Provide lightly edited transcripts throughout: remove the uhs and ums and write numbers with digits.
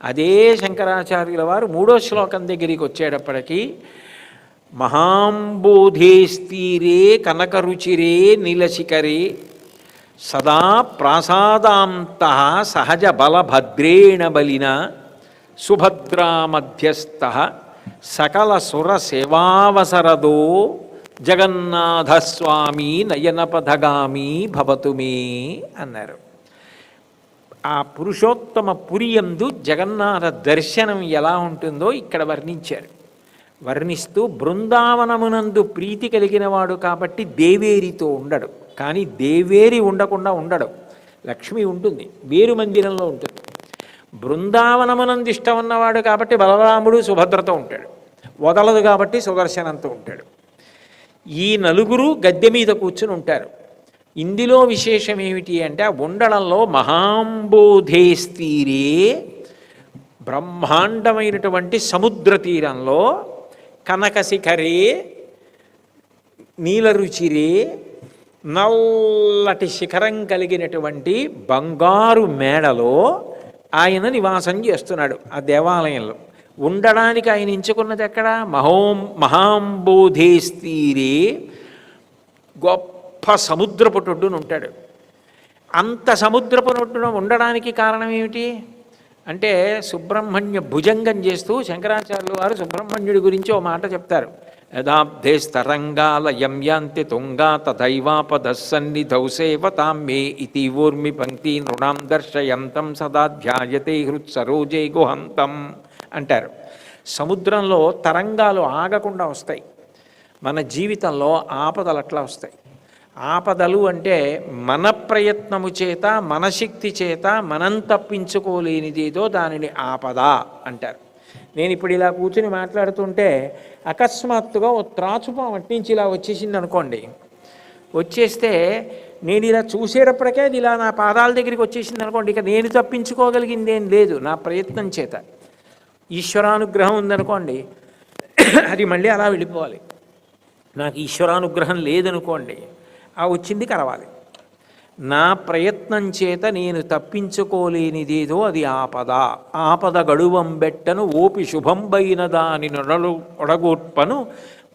అదే శంకరాచార్యుల వారు మూడో శ్లోకం దగ్గరికి వచ్చేటప్పటికీ మహాంబోధేస్తీరే కనకరుచిరే నీలశిఖరే సదా ప్రాసాదాంత సహజ బలభద్రేణ బలిన సుభద్రామధ్యస్థ సకల సుర సేవావసరదో జగన్నాథస్వామి నయనపథగామి భవతు మే అన్నారు. ఆ పురుషోత్తమ పురియందు జగన్నాథ దర్శనం ఎలా ఉంటుందో ఇక్కడ వర్ణించారు. వర్ణిస్తూ బృందావనమునందు ప్రీతి కలిగిన వాడు కాబట్టి దేవేరితో ఉండడు, కానీ దేవేరి ఉండకుండా ఉండడు. లక్ష్మి ఉంటుంది, వేరు మందిరంలో ఉంటుంది. బృందావనమునందు ఇష్టం ఉన్నవాడు కాబట్టి బలరాముడు సుభద్రతో ఉంటాడు, వదలదు కాబట్టి సుదర్శనంతో ఉంటాడు. ఈ నలుగురు గద్దె మీద కూర్చుని ఉంటారు. ఇందులో విశేషం ఏమిటి అంటే ఆ ఉండడంలో మహాంబోధేస్తీరే బ్రహ్మాండమైనటువంటి సముద్ర తీరంలో కనకశిఖరే నీలరుచిరే నల్లటి శిఖరం కలిగినటువంటి బంగారు మేడలో ఆయన నివాసం చేస్తున్నాడు. ఆ దేవాలయంలో ఉండడానికి ఆయన ఎంచుకున్నది ఎక్కడ? మహాంబోధేస్తీరే గొప్ప సముద్రపు ఒడ్డున ఉంటాడు. అంత సముద్రపు ఒడ్డున ఉండడానికి కారణం ఏమిటి అంటే సుబ్రహ్మణ్య భుజంగం చేస్తూ శంకరాచార్యులు వారు సుబ్రహ్మణ్యుడి గురించి ఓ మాట చెప్తారు. యథాబ్ధే స్తరంగాల యంయాంతి తుంగా తథైవాపదస్సన్నిధౌ సేవతాం మే ఇతి ఊర్మి పంక్తి నృణాం దర్శయంతం సదా ధ్యాయతే హృత్సరోజే గుహంతం అంటారు. సముద్రంలో తరంగాలు ఆగకుండా వస్తాయి. మన జీవితంలో ఆపదలు అట్లా వస్తాయి. ఆపదలు అంటే మన ప్రయత్నము చేత మన శక్తి చేత మనం తప్పించుకోలేనిదేదో దానిని ఆపద అంటారు. నేను ఇప్పుడు ఇలా కూర్చుని మాట్లాడుతుంటే అకస్మాత్తుగా ఓ త్రాచుపాము అట్నుంచి ఇలా వచ్చేసింది అనుకోండి. వచ్చేస్తే నేను ఇలా చూసేటప్పటికే అది ఇలా నా పాదాల దగ్గరికి వచ్చేసింది అనుకోండి, ఇక నేను తప్పించుకోగలిగింది ఏం లేదు నా ప్రయత్నం చేత. ఈశ్వరానుగ్రహం ఉందనుకోండి, అది మళ్ళీ అలా వెళ్ళిపోవాలి. నాకు ఈశ్వరానుగ్రహం లేదనుకోండి, ఆ వచ్చింది కరవాలి. నా ప్రయత్నం చేత నేను తప్పించుకోలేనిదేదో అది ఆపద. ఆపద గడువంబెట్టను ఓపి శుభంబైన దాని ఒడగొట్పను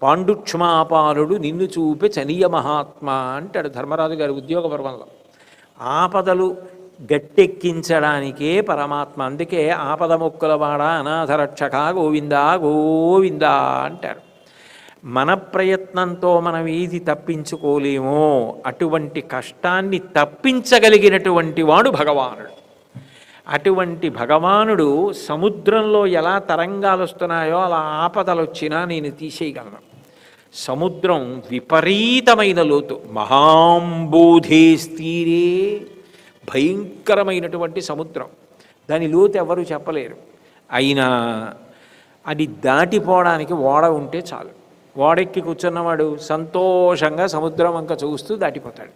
పాండుక్ష్మాపాలుడు నిన్ను చూపే చనియ మహాత్మా అంటాడు ధర్మరాజు గారి ఉద్యోగ పర్వంలో. ఆపదలు గట్టెక్కించడానికే పరమాత్మ. అందుకే ఆపద మొక్కులవాడ అనాథరక్షక గోవిందా గోవిందా అంటారు. మన ప్రయత్నంతో మనం ఏది తప్పించుకోలేమో అటువంటి కష్టాన్ని తప్పించగలిగినటువంటి వాడు భగవానుడు. అటువంటి భగవానుడు సముద్రంలో ఎలా తరంగాలు వస్తున్నాయో అలా ఆపదలు వచ్చినా నేను తీసేయగలను. సముద్రం విపరీతమైన లోతు, మహాంబోధేస్తీరే భయంకరమైనటువంటి సముద్రం. దాని లోతు ఎవరు చెప్పలేరు. అయినా అది దాటిపోవడానికి ఓడ ఉంటే చాలు. ఓడెక్కి కూర్చున్నవాడు సంతోషంగా సముద్రం వంక చూస్తూ దాటిపోతాడు.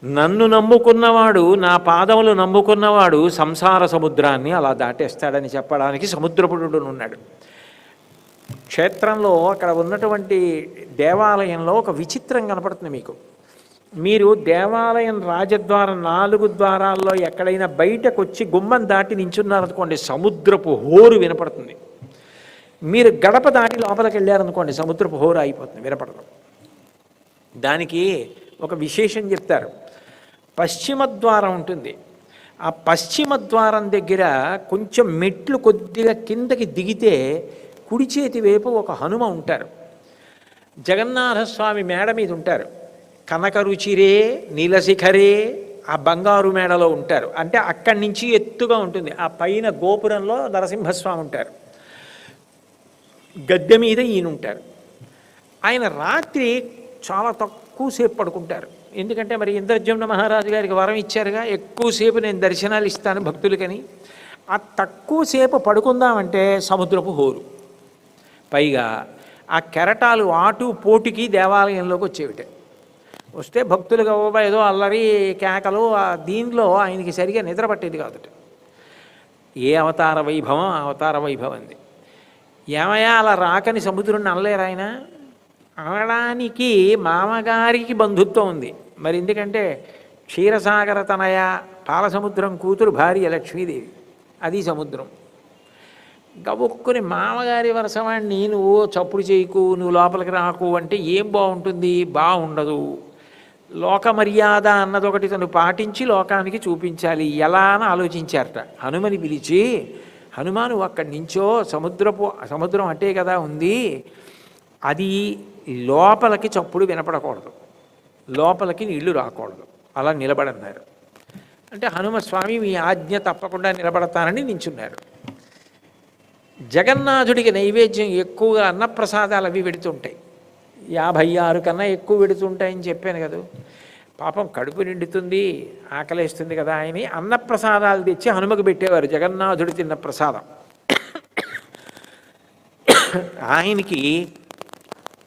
నన్ను నమ్ముకున్నవాడు, నా పాదములు నమ్ముకున్నవాడు సంసార సముద్రాన్ని అలా దాటేస్తాడని చెప్పడానికి సముద్రపుడున్నాడు. క్షేత్రంలో అక్కడ ఉన్నటువంటి దేవాలయంలో ఒక విచిత్రం కనపడుతుంది మీకు. మీరు దేవాలయం రాజద్వారం 4 ద్వారాల్లో ఎక్కడైనా బయటకు వచ్చి గుమ్మం దాటి నించున్నారనుకోండి, సముద్రపు హోరు వినపడుతుంది. మీరు గడప దాటి లోపలికి వెళ్ళారనుకోండి, సముద్రపు హోరు అయిపోతుంది, వినపడదు. దానికి ఒక విశేషం చెప్తారు. పశ్చిమ ద్వారం ఉంటుంది. ఆ పశ్చిమ ద్వారం దగ్గర కొంచెం మెట్లు కొద్దిగా కిందకి దిగితే కుడి చేతి వైపు ఒక హనుమ ఉంటారు. జగన్నాథస్వామి మేడ మీద ఉంటారు. కనకరుచిరే నీలశిఖరే ఆ బంగారు మేడలో ఉంటారు. అంటే అక్కడి నుంచి ఎత్తుగా ఉంటుంది. ఆ పైన గోపురంలో నరసింహస్వామి ఉంటారు. గద్దె మీద ఈయన ఉంటారు. ఆయన రాత్రి చాలా తక్కువసేపు పడుకుంటారు. ఎందుకంటే మరి ఇంద్రజమ్న మహారాజు గారికి వరం ఇచ్చారుగా, ఎక్కువసేపు నేను దర్శనాలు ఇస్తాను భక్తులకని. ఆ తక్కువసేపు పడుకుందామంటే సముద్రపు హోరు. పైగా ఆ కెరటాలు ఆటు పోటుకి దేవాలయంలోకి వచ్చేవిటే. వస్తే భక్తులుగా ఏదో అల్లరి కేకలు, దీనిలో ఆయనకి సరిగా నిద్ర పట్టేది కాదుట. ఏ అవతార వైభవం అవతార వైభవం అంది. ఏమయ్యా అలా రాకని సముద్రుడిని అనలేరు ఆయన. అనడానికి మామగారికి బంధుత్వం ఉంది. మరి ఎందుకంటే క్షీరసాగర తనయ పాలసముద్రం కూతురు భార్య లక్ష్మీదేవి. అది సముద్రం. గబుక్కుని మామగారి వరసవాణ్ణి నువ్వు చప్పుడు చేయకు, నువ్వు లోపలికి రాకు అంటే ఏం బాగుంటుంది? బాగుండదు. లోక మర్యాద అన్నదొకటి తను పాటించి లోకానికి చూపించాలి. ఎలా అని ఆలోచించారట. హనుమని పిలిచి, హనుమాను అక్కడి నుంచో సముద్రం అట్టే కదా ఉంది, అది లోపలికి చప్పుడు వినపడకూడదు, లోపలికి నీళ్లు రాకూడదు, అలా నిలబడన్నారు. అంటే హనుమస్వామి మీ ఆజ్ఞ తప్పకుండా నిలబడతానని నించున్నారు. జగన్నాథుడికి నైవేద్యం ఎక్కువగా అన్నప్రసాదాలు అవి పెడుతుంటాయి. 56 కన్నా ఎక్కువ పెడుతుంటాయని చెప్పాను కదా. పాపం కడుపు నిండుతుంది, ఆకలేస్తుంది కదా అని అన్నప్రసాదాలు తెచ్చి హనుమకు పెట్టేవారు. జగన్నాథుడు తిన్న ప్రసాదం. ఆయనకి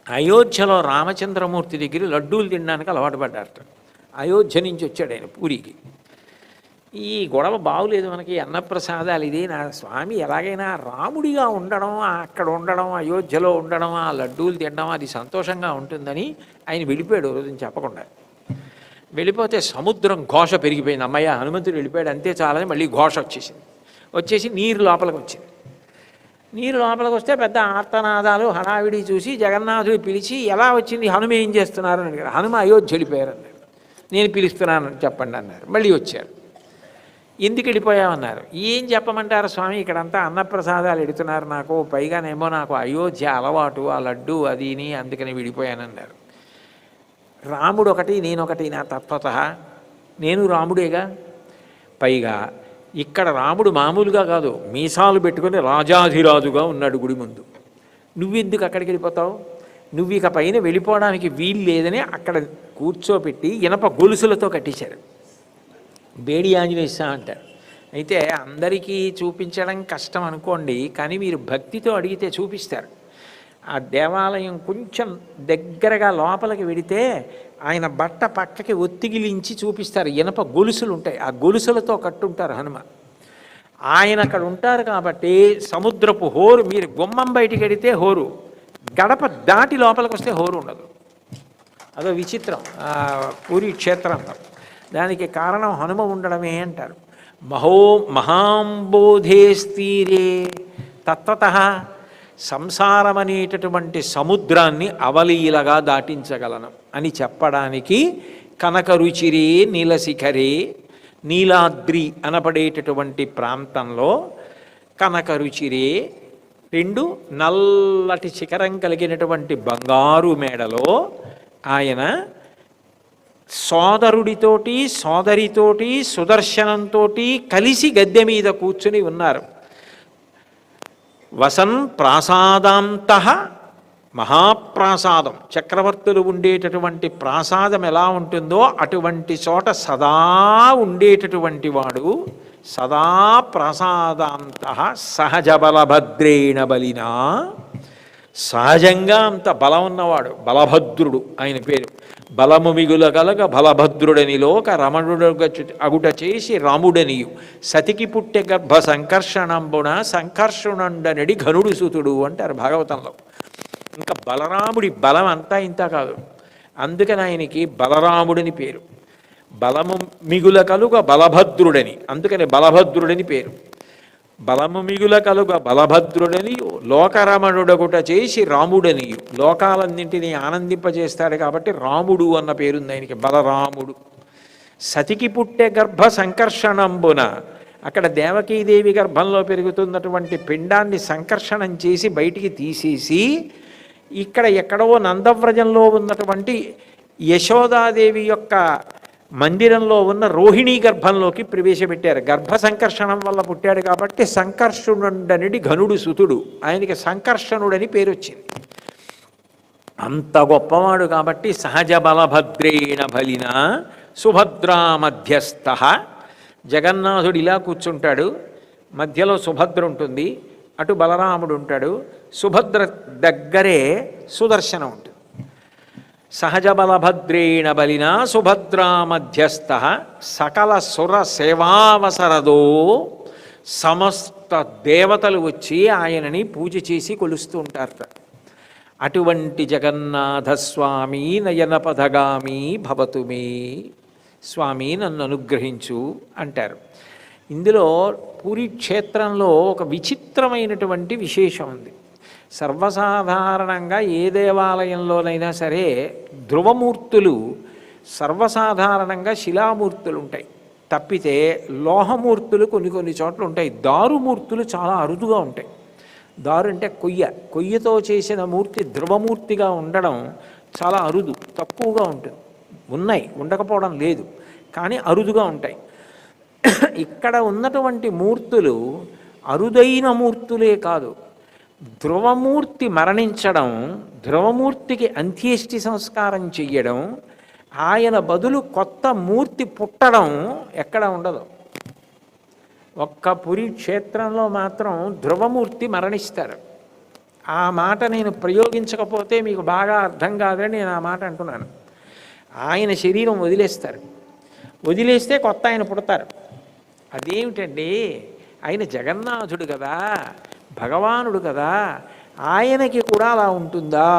అయోధ్యలో రామచంద్రమూర్తి దగ్గర లడ్డూలు తినడానికి అలవాటు పడ్డారట. అయోధ్య నుంచి వచ్చాడు ఆయన పూరికి. ఈ గొడవ బాగులేదు మనకి, అన్నప్రసాదాలు ఇదే. నా స్వామి ఎలాగైనా రాముడిగా ఉండడం, అక్కడ ఉండడం, అయోధ్యలో ఉండడం, ఆ లడ్డూలు తినడం అది సంతోషంగా ఉంటుందని ఆయన వెళ్ళిపోయాడు రోజున చెప్పకుండా. వెళ్ళిపోతే సముద్రం ఘోష పెరిగిపోయింది. అమ్మయ్య హనుమంతుడు వెళ్ళిపోయాడు అంతే చాలని మళ్ళీ ఘోష వచ్చేసి నీరు లోపలికి వచ్చింది. నీరు లోపలికి వస్తే పెద్ద ఆర్తనాదాలు హడావిడి చూసి జగన్నాథుడు పిలిచి, ఎలా వచ్చింది, హనుమ ఏం చేస్తున్నారని అడిగారు. హనుమ అయోధ్య వెళ్ళిపోయారు అన్నారు. నేను పిలుస్తున్నానని చెప్పండి అన్నారు. మళ్ళీ వచ్చారు. ఎందుకు వెళ్ళిపోయామన్నారు. ఏం చెప్పమంటారు స్వామి, ఇక్కడంతా అన్నప్రసాదాలు ఎడుతున్నారు నాకు, పైగానేమో నాకు అయోధ్య అలవాటు, ఆ లడ్డు అదిని, అందుకని విడిపోయానన్నారు. రాముడు ఒకటి నేనొకటి నా తత్వత, నేను రాముడేగా. పైగా ఇక్కడ రాముడు మామూలుగా కాదు, మీసాలు పెట్టుకుని రాజాధిరాజుగా ఉన్నాడు గుడి ముందు. నువ్వెందుకు అక్కడికి వెళ్ళిపోతావు? నువ్వు ఇక పైన వెళ్ళిపోవడానికి వీలు లేదని అక్కడ కూర్చోపెట్టి ఇనప గొలుసులతో కట్టేశారు. బేడి ఆంజనేయ స్వామి అంటారు. అయితే అందరికీ చూపించడం కష్టం అనుకోండి, కానీ మీరు భక్తితో అడిగితే చూపిస్తారు. ఆ దేవాలయం కొంచెం దగ్గరగా లోపలికి వెడితే ఆయన బట్ట పక్కకి ఒత్తిగిలించి చూపిస్తారు. ఇనప గొలుసులు ఉంటాయి, ఆ గొలుసులతో కట్టుంటారు హనుమ. ఆయన అక్కడ ఉంటారు కాబట్టి సముద్రపు హోరు, మీరు గుమ్మం బయటికి వెడితే హోరు, గడప దాటి లోపలికి వస్తే హోరు ఉండదు. అదో విచిత్రం పూరి క్షేత్రంలో. దానికి కారణం హనుమ ఉండడమే అంటారు. మహాంబోధేస్తీరే తత్వతః, సంసారం అనేటటువంటి సముద్రాన్ని అవలీలగా దాటించగలను అని చెప్పడానికి కనకరుచిరే నీలశిఖరే, నీలాద్రి అనబడేటటువంటి ప్రాంతంలో కనకరుచిరే, 2 నల్లటి శిఖరం కలిగినటువంటి బంగారు మేడలో ఆయన సోదరుడితోటి సోదరితోటి సుదర్శనంతో కలిసి గద్దె మీద కూర్చుని ఉన్నారు. వసన్ ప్రాసాదాంత, మహాప్రాసాదం, చక్రవర్తులు ఉండేటటువంటి ప్రాసాదం ఎలా ఉంటుందో అటువంటి చోట సదా ఉండేటటువంటి వాడు. సదా ప్రాసాదాంత సహజ బలభద్రేణ బలినా, సహజంగా అంత బలం ఉన్నవాడు బలభద్రుడు ఆయన పేరు. బలము మిగుల కలగ బలభద్రుడనిలోక రమణుడుగ అగుట చేసి రాముడనియు, సతికి పుట్టె గర్భ సంకర్షణంబున సంకర్షణుండనడి ఘనుడు సుతుడు అంటారు భాగవతంలో. ఇంకా బలరాముడి బలం అంతా ఇంత కాదు, అందుకని ఆయనకి బలరాముడని పేరు. బలము మిగుల కలుగ బలభద్రుడని, అందుకని బలభద్రుడని పేరు. బలము మిగుల కలుగ బలభద్రుడని లోకరమణుడగుట చేసి రాముడనియు, లోకాలన్నింటినీ ఆనందింపజేస్తాడు కాబట్టి రాముడు అన్న పేరుంది ఆయనకి, బలరాముడు. సతికి పుట్టే గర్భ సంకర్షణంబున, అక్కడ దేవకీదేవి గర్భంలో పెరుగుతున్నటువంటి పిండాన్ని సంకర్షణం చేసి బయటికి తీసేసి ఇక్కడ ఎక్కడో నందవ్రజంలో ఉన్నటువంటి యశోదాదేవి యొక్క మందిరంలో ఉన్న రోహిణీ గర్భంలోకి ప్రవేశపెట్టారు. గర్భ సంకర్షణం వల్ల పుట్టాడు కాబట్టి సంకర్షణుడనడి ఘనుడు సుతుడు, ఆయనకి సంకర్షణుడని పేరు వచ్చింది. అంత గొప్పవాడు కాబట్టి సహజ బలభద్రేణ బలిన సుభద్రా మధ్యస్థ. జగన్నాథుడు ఇలా కూర్చుంటాడు, మధ్యలో సుభద్ర ఉంటుంది, అటు బలరాముడు ఉంటాడు, సుభద్ర దగ్గరే సుదర్శనం ఉంటుంది. సహజ బలభద్రేణ బలినా సుభద్రా మధ్యస్థ సకల సుర సేవావసరదో, సమస్త దేవతలు వచ్చి ఆయనని పూజ చేసి కొలుస్తూ ఉంటారట. అటువంటి జగన్నాథస్వామి నయనపథగామి భవతు మే, స్వామి నన్ను అనుగ్రహించు అంటారు. ఇందులో పూరి క్షేత్రంలో ఒక విచిత్రమైనటువంటి విశేషం ఉంది. సర్వసాధారణంగా ఏ దేవాలయంలోనైనా సరే ధ్రువమూర్తులు సర్వసాధారణంగా శిలామూర్తులు ఉంటాయి, తప్పితే లోహమూర్తులు కొన్ని కొన్ని చోట్ల ఉంటాయి. దారుమూర్తులు చాలా అరుదుగా ఉంటాయి. దారు అంటే కొయ్యతో చేసిన మూర్తి ధ్రువమూర్తిగా ఉండడం చాలా అరుదు, తక్కువగా ఉంటుంది. ఉన్నాయి, ఉండకపోవడం లేదు, కానీ అరుదుగా ఉంటాయి. ఇక్కడ ఉన్నటువంటి మూర్తులు అరుదైన మూర్తులే కాదు, ధ్రువమూర్తి మరణించడం, ధ్రువమూర్తికి అంత్యేష్టి సంస్కారం చెయ్యడం, ఆయన బదులు కొత్త మూర్తి పుట్టడం ఎక్కడ ఉండదు. ఒక్క పురి క్షేత్రంలో మాత్రం ధ్రువమూర్తి మరణిస్తారు. ఆ మాట నేను ప్రయోగించకపోతే మీకు బాగా అర్థం కాదని నేను ఆ మాట అంటున్నాను. ఆయన శరీరం వదిలేస్తారు, వదిలేస్తే కొత్త ఆయన పుడతారు. అదేమిటండి, ఆయన జగన్నాథుడు కదా, భగవానుడు కదా, ఆయనకి కూడా అలా ఉంటుందా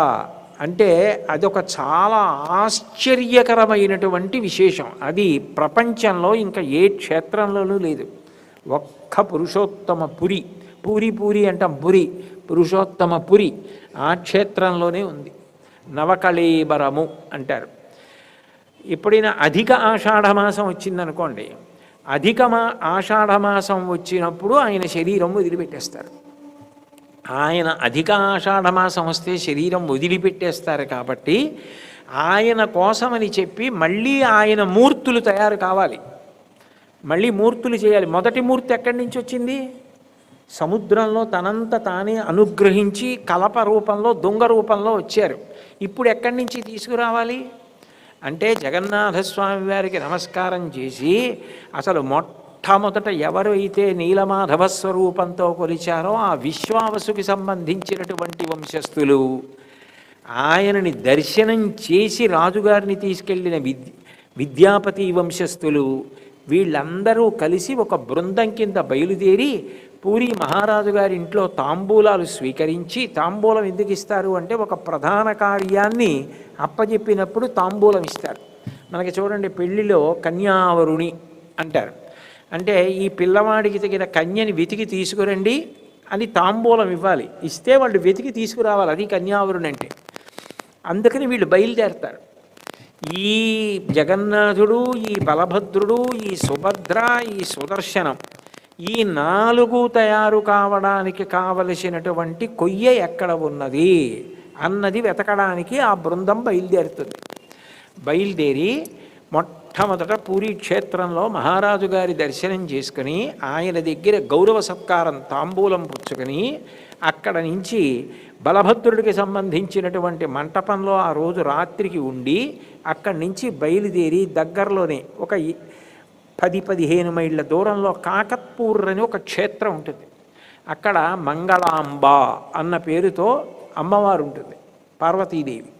అంటే అదొక చాలా ఆశ్చర్యకరమైనటువంటి విశేషం. అది ప్రపంచంలో ఇంకా ఏ క్షేత్రంలోనూ లేదు. ఒక్క పురుషోత్తమ పురి, పూరి అంటాం, పురుషోత్తమ పురి ఆ క్షేత్రంలోనే ఉంది. నవకళేబరము అంటారు. ఎప్పుడైనా అధిక ఆషాఢమాసం వచ్చిందనుకోండి, ఆషాఢమాసం వచ్చినప్పుడు ఆయన శరీరం వదిలిపెట్టేస్తారు. ఆయన అధిక ఆషాఢమాసం వస్తే శరీరం వదిలిపెట్టేస్తారు కాబట్టి ఆయన కోసమని చెప్పి మళ్ళీ ఆయన మూర్తులు తయారు కావాలి, మళ్ళీ మూర్తులు చేయాలి. మొదటి మూర్తి ఎక్కడి నుంచి వచ్చింది? సముద్రంలో తనంత తానే అనుగ్రహించి కలప రూపంలో, దొంగ రూపంలో వచ్చారు. ఇప్పుడు ఎక్కడి నుంచి తీసుకురావాలి అంటే జగన్నాథస్వామి వారికి నమస్కారం చేసి అసలు మొట్టమొదట ఎవరు అయితే నీలమాధవ స్వరూపంతో కొలిచారో ఆ విశ్వావసుకి సంబంధించినటువంటి వంశస్థులు, ఆయనని దర్శనం చేసి రాజుగారిని తీసుకెళ్ళిన విద్యాపతి వంశస్థులు, వీళ్ళందరూ కలిసి ఒక బృందం కింద బయలుదేరి పూరి మహారాజు గారి ఇంట్లో తాంబూలాలు స్వీకరించి, తాంబూలం ఎందుకు ఇస్తారు అంటే ఒక ప్రధాన కార్యాన్ని అప్పచెప్పినప్పుడు తాంబూలం ఇస్తారు. మనకి చూడండి, పెళ్లిలో కన్యావరుణి అంటారు. అంటే ఈ పిల్లవాడికి తగిన కన్యని వెతికి తీసుకురండి అని తాంబూలం ఇవ్వాలి, ఇస్తే వాళ్ళు వెతికి తీసుకురావాలి, అది కన్యావరుణి అంటే. అందుకని వీళ్ళు బయలుదేరతారు. ఈ జగన్నాథుడు, ఈ బలభద్రుడు, ఈ సుభద్ర, ఈ సుదర్శనం, ఈ 4 తయారు కావడానికి కావలసినటువంటి కొయ్య ఎక్కడ ఉన్నది అన్నది వెతకడానికి ఆ బృందం బయలుదేరుతుంది. బయలుదేరి మొట్టమొదట పూరి క్షేత్రంలో మహారాజు గారి దర్శనం చేసుకుని ఆయన దగ్గర గౌరవ సత్కారం తాంబూలం పుచ్చుకొని అక్కడ నుంచి బలభద్రుడికి సంబంధించినటువంటి మంటపంలో ఆ రోజు రాత్రికి ఉండి అక్కడి నుంచి బయలుదేరి దగ్గరలోనే ఒక 10-15 మైళ్ళ దూరంలో కాకత్పూర్ అని ఒక క్షేత్రం ఉంటుంది. అక్కడ మంగళాంబ అన్న పేరుతో అమ్మవారు ఉంటుంది, పార్వతీదేవి.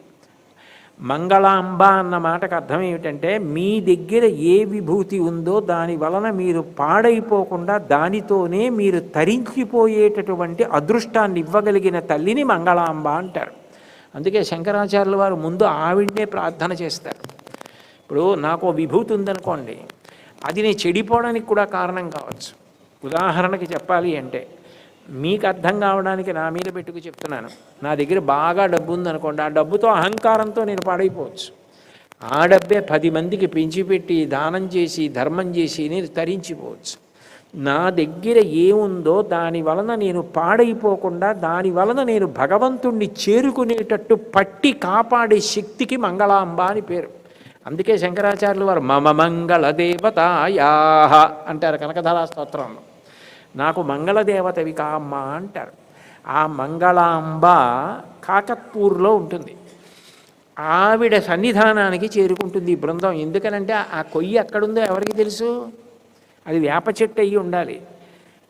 మంగళాంబ అన్న మాటకు అర్థం ఏమిటంటే మీ దగ్గర ఏ విభూతి ఉందో దాని వలన మీరు పాడైపోకుండా దానితోనే మీరు తరించిపోయేటటువంటి అదృష్టాన్ని ఇవ్వగలిగిన తల్లిని మంగళాంబ అంటారు. అందుకే శంకరాచార్యుల వారు ముందు ఆవిడ్నే ప్రార్థన చేస్తారు. ఇప్పుడు నాకు విభూతి ఉందనుకోండి, అది నేను చెడిపోవడానికి కూడా కారణం కావచ్చు. ఉదాహరణకి చెప్పాలి అంటే మీకు అర్థం కావడానికి నా మీద పెట్టుకు చెప్తున్నాను. నా దగ్గర బాగా డబ్బు ఉందనుకోండి, ఆ డబ్బుతో అహంకారంతో నేను పాడైపోవచ్చు. ఆ డబ్బే 10 మందికి పెంచిపెట్టి దానం చేసి ధర్మం చేసి నేను తరించిపోవచ్చు. నా దగ్గర ఏముందో దాని వలన నేను పాడైపోకుండా, దాని వలన నేను భగవంతుణ్ణి చేరుకునేటట్టు పట్టి కాపాడే శక్తికి మంగళాంబ అని పేరు. అందుకే శంకరాచార్యులు వారు మమ మంగళ దేవతాయా అంటారు కనకధారా స్తోత్రంలో. నాకు మంగళదేవతవి కామ్మ అంటారు. ఆ మంగళాంబ కాకత్పూర్లో ఉంటుంది. ఆవిడ సన్నిధానానికి చేరుకుంటుంది ఈ బృందం. ఎందుకనంటే ఆ కొయ్యి ఎక్కడుందో ఎవరికి తెలుసు? అది వేప చెట్టు అయ్యి ఉండాలి.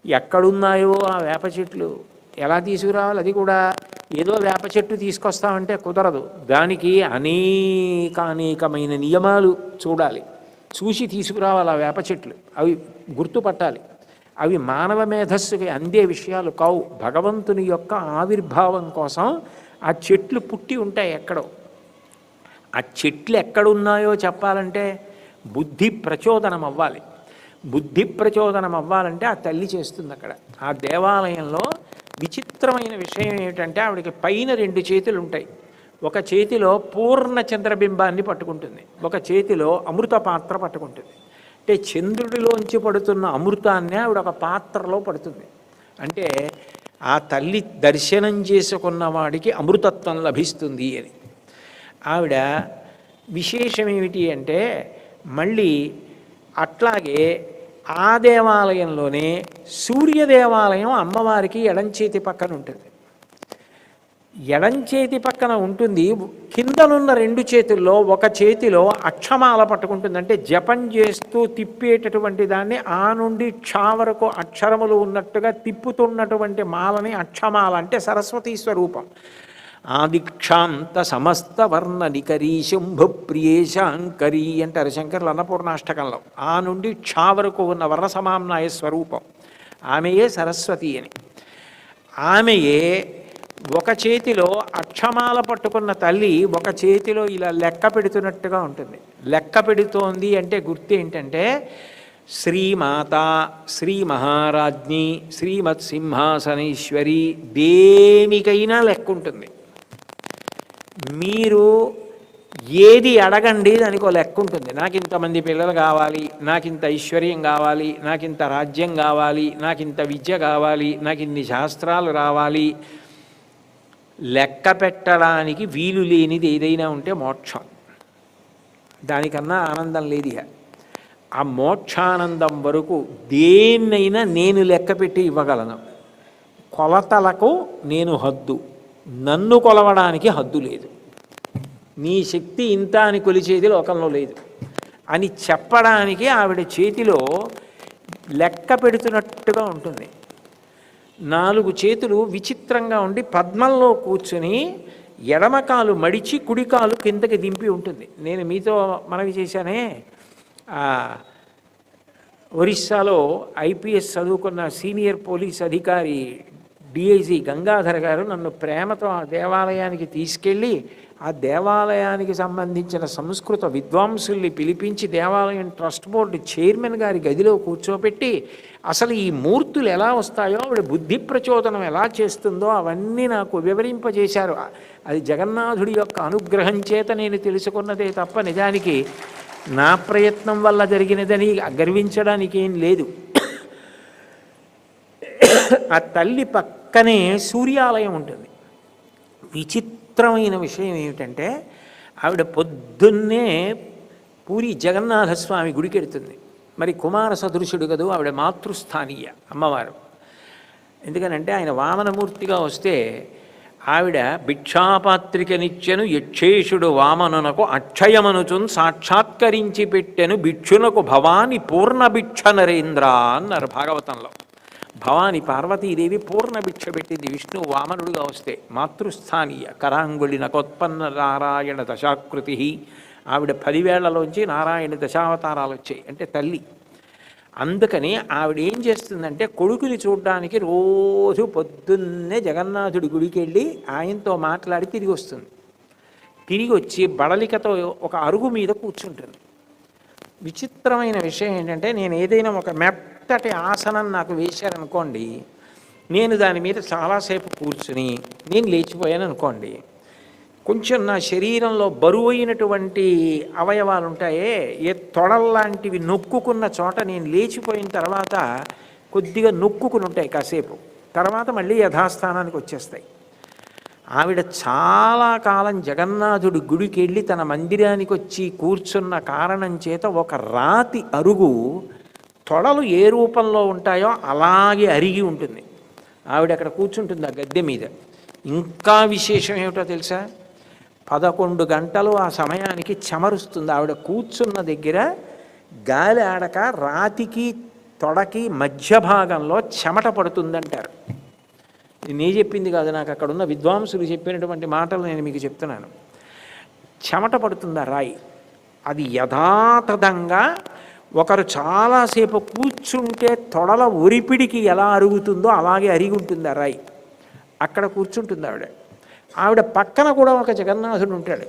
ఎక్కడున్నాయో ఆ వేప చెట్లు ఎలా తీసుకురావాలి? అది కూడా ఏదో వేప చెట్టు తీసుకొస్తామంటే కుదరదు. దానికి అనేకమైన నియమాలు చూడాలి, చూసి తీసుకురావాలి. ఆ వేప చెట్లు అవి గుర్తుపట్టాలి. అవి మానవ మేధస్సుకి అందే విషయాలు కావు. భగవంతుని యొక్క ఆవిర్భావం కోసం ఆ చెట్లు పుట్టి ఉంటాయి ఎక్కడో. ఆ చెట్లు ఎక్కడున్నాయో చెప్పాలంటే బుద్ధి ప్రచోదనం అవ్వాలి. బుద్ధి ప్రచోదనం అవ్వాలంటే ఆ తల్లి చేస్తుంది అక్కడ. ఆ దేవాలయంలో విచిత్రమైన విషయం ఏమిటంటే ఆవిడకి పైన 2 చేతులు ఉంటాయి. ఒక చేతిలో పూర్ణ చంద్రబింబాన్ని పట్టుకుంటుంది, ఒక చేతిలో అమృత పాత్ర పట్టుకుంటుంది. అంటే చంద్రుడిలోంచి పడుతున్న అమృతాన్ని ఆవిడ ఒక పాత్రలో పడుతుంది. అంటే ఆ తల్లి దర్శనం చేసుకున్న వాడికి అమృతత్వం లభిస్తుంది అని. ఆవిడ విశేషం ఏమిటి అంటే మళ్ళీ అట్లాగే ఆ దేవాలయంలోనే సూర్య దేవాలయం అమ్మవారికి ఎడంచేతి పక్కన ఉంటుంది. ఎడంచేతి పక్కన ఉంటుంది. కిందనున్న 2 చేతుల్లో ఒక చేతిలో అక్షమాల పట్టుకుంటుంది. అంటే జపం చేస్తూ తిప్పేటటువంటి దాన్ని ఆ నుండి క్ష వరకు అక్షరములు ఉన్నట్టుగా తిప్పుతున్నటువంటి మాలని అక్షమాల అంటే సరస్వతీ స్వరూపం. ఆదిక్షాంత సమస్త వర్ణ నికరీ శంభు ప్రియేశాంకరీ అంటారు శంకర్లు అన్నపూర్ణాష్టకంలో. ఆ నుండి క్ష వరకు ఉన్న వర్ణ సమామ్నాయ స్వరూపం ఆమెయే సరస్వతి అని. ఆమెయే ఒక చేతిలో అక్షమాల పట్టుకున్న తల్లి ఒక చేతిలో ఇలా లెక్క పెడుతున్నట్టుగా ఉంటుంది. లెక్క పెడుతోంది అంటే గుర్తు ఏంటంటే శ్రీమాత, శ్రీ మహారాజ్ఞి, శ్రీమత్ సింహాసనేశ్వరి, దేనికైనా లెక్క ఉంటుంది. మీరు ఏది అడగండి దానికి ఒక లెక్క ఉంటుంది. నాకు ఇంతమంది పిల్లలు కావాలి, నాకు ఇంత ఐశ్వర్యం కావాలి, నాకు ఇంత రాజ్యం కావాలి, నాకు ఇంత విద్య కావాలి, నాకు ఇన్ని శాస్త్రాలు రావాలి. లెక్క పెట్టడానికి వీలు లేనిది ఏదైనా ఉంటే మోక్షం. దానికన్నా ఆనందం లేదు. ఆ మోక్షానందం వరకు దేన్నైనా నేను లెక్క పెట్టి ఇవ్వగలను. కొలతలకు నేను హద్దు, నన్ను కొలవడానికి హద్దు లేదు. నీ శక్తి ఇంత అని కొలిచేది లోకంలో లేదు అని చెప్పడానికి ఆవిడ చేతిలో లెక్క పెడుతున్నట్టుగా ఉంటుంది. 4 చేతులు విచిత్రంగా ఉండి పద్మంలో కూర్చుని ఎడమకాలు మడిచి కుడికాలు కిందకి దింపి ఉంటుంది. నేను మీతో మనవి చేశానే, ఒరిస్సాలో ఐపీఎస్ చదువుకున్న సీనియర్ పోలీస్ అధికారి డిఐజీ గంగాధర్ గారు నన్ను ప్రేమతో ఆ దేవాలయానికి తీసుకెళ్ళి ఆ దేవాలయానికి సంబంధించిన సంస్కృత విద్వాంసుల్ని పిలిపించి దేవాలయం ట్రస్ట్ బోర్డు చైర్మన్ గారి గదిలో కూర్చోబెట్టి అసలు ఈ మూర్తులు ఎలా వస్తాయో ఆవిడ బుద్ధి ప్రచోదనం ఎలా చేస్తుందో అవన్నీ నాకు వివరింపజేశారు. అది జగన్నాథుడి యొక్క అనుగ్రహం చేత నేను తెలుసుకున్నదే తప్ప నిజానికి నా ప్రయత్నం వల్ల జరిగినదని గర్వించడానికి ఏం లేదు. ఆ తల్లి పక్కనే సూర్యాలయం ఉంటుంది. విచిత్రమైన విషయం ఏమిటంటే ఆవిడ పొద్దున్నే పూరి జగన్నాథస్వామి గుడికి వెడుతుంది. మరి కుమార సదృశుడు కదూ, ఆవిడ మాతృస్థానీయ అమ్మవారు. ఎందుకనంటే ఆయన వామనమూర్తిగా వస్తే ఆవిడ భిక్షాపాత్రికనిచ్చెను యక్షేషుడు వామనునకు అక్షయమనుచున్ సాక్షాత్కరించి పెట్టెను భిక్షునకు భవాని పూర్ణ భిక్ష నరేంద్ర అన్నారు భాగవతంలో. భవాని పార్వతీదేవి పూర్ణ భిక్ష పెట్టింది విష్ణు వామనుడుగా వస్తే. మాతృస్థానీయ కరాంగుళి నకోత్పన్న నారాయణ దశాకృతి. ఆవిడ 10 వేళ్లలోంచి నారాయణ దశావతారాలు వచ్చాయి అంటే తల్లి. అందుకని ఆవిడ ఏం చేస్తుందంటే కొడుకుని చూడడానికి రోజు పొద్దున్నే జగన్నాథుడి గుడికి వెళ్ళి ఆయనతో మాట్లాడి తిరిగి వస్తుంది. తిరిగి వచ్చి బడలికతో ఒక అరుగు మీద కూర్చుంటుంది. విచిత్రమైన విషయం ఏంటంటే నేను ఏదైనా ఒక మెత్తటి ఆసనం నాకు వేశారనుకోండి, నేను దాని మీద చాలాసేపు కూర్చుని నేను లేచిపోయాను అనుకోండి, కొంచెం నా శరీరంలో బరువైనటువంటి అవయవాలు ఉంటాయే, ఏ తొడల్లాంటివి నొక్కుకున్న చోట నేను లేచిపోయిన తర్వాత కొద్దిగా నొక్కుకుని ఉంటాయి కాసేపు, తర్వాత మళ్ళీ యథాస్థానానికి వచ్చేస్తాయి. ఆవిడ చాలా కాలం జగన్నాథుడి గుడికి వెళ్ళి తన మందిరానికి వచ్చి కూర్చున్న కారణం చేత ఒక రాతి అరుగు తొడలు ఏ రూపంలో ఉంటాయో అలాగే అరిగి ఉంటుంది. ఆవిడ అక్కడ కూర్చుంటుంది ఆ గద్దె మీద. ఇంకా విశేషం ఏమిటో తెలుసా, 11 గంటలు ఆ సమయానికి చెమరుస్తుంది. ఆవిడ కూర్చున్న దగ్గర గాలి ఆడక రాతికి తొడకి మధ్య భాగంలో చెమట పడుతుందంటారు. నే చెప్పింది కాదు, నాకు అక్కడ ఉన్న విద్వాంసులు చెప్పినటువంటి మాటలు నేను మీకు చెప్తున్నాను. చెమట పడుతుందా రాయి. అది యథాతథంగా ఒకరు చాలాసేపు కూర్చుంటే తొడల ఒరిపిడికి ఎలా అరుగుతుందో అలాగే అరిగి ఉంటుంది ఆ రాయి. అక్కడ కూర్చుంటుంది ఆవిడ. ఆవిడ పక్కన కూడా ఒక జగన్నాథుడు ఉంటాడు.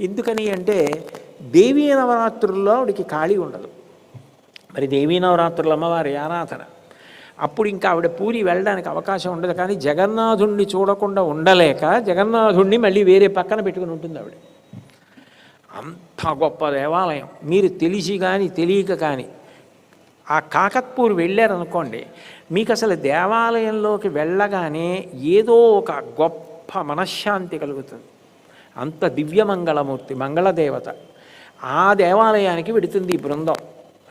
ఎందుకని అంటే దేవీ నవరాత్రుల్లో ఆవిడికి ఖాళీ ఉండదు. మరి దేవీ నవరాత్రులు అమ్మవారి ఆరాధన. అప్పుడు ఇంకా ఆవిడ పూరి వెళ్ళడానికి అవకాశం ఉండదు. కానీ జగన్నాథుణ్ణి చూడకుండా ఉండలేక జగన్నాథుణ్ణి మళ్ళీ వేరే పక్కన పెట్టుకుని ఉంటుంది ఆవిడ. అంత గొప్ప దేవాలయం. మీరు తెలిసి కానీ తెలియక కానీ ఆ కాకత్పూర్ వెళ్ళారనుకోండి, మీకు అసలు దేవాలయంలోకి వెళ్ళగానే ఏదో ఒక గొప్ప మనశ్శాంతి కలుగుతుంది. అంత దివ్యమంగళమూర్తి, మంగళదేవత. ఆ దేవాలయానికి వెడుతుంది ఈ బృందం.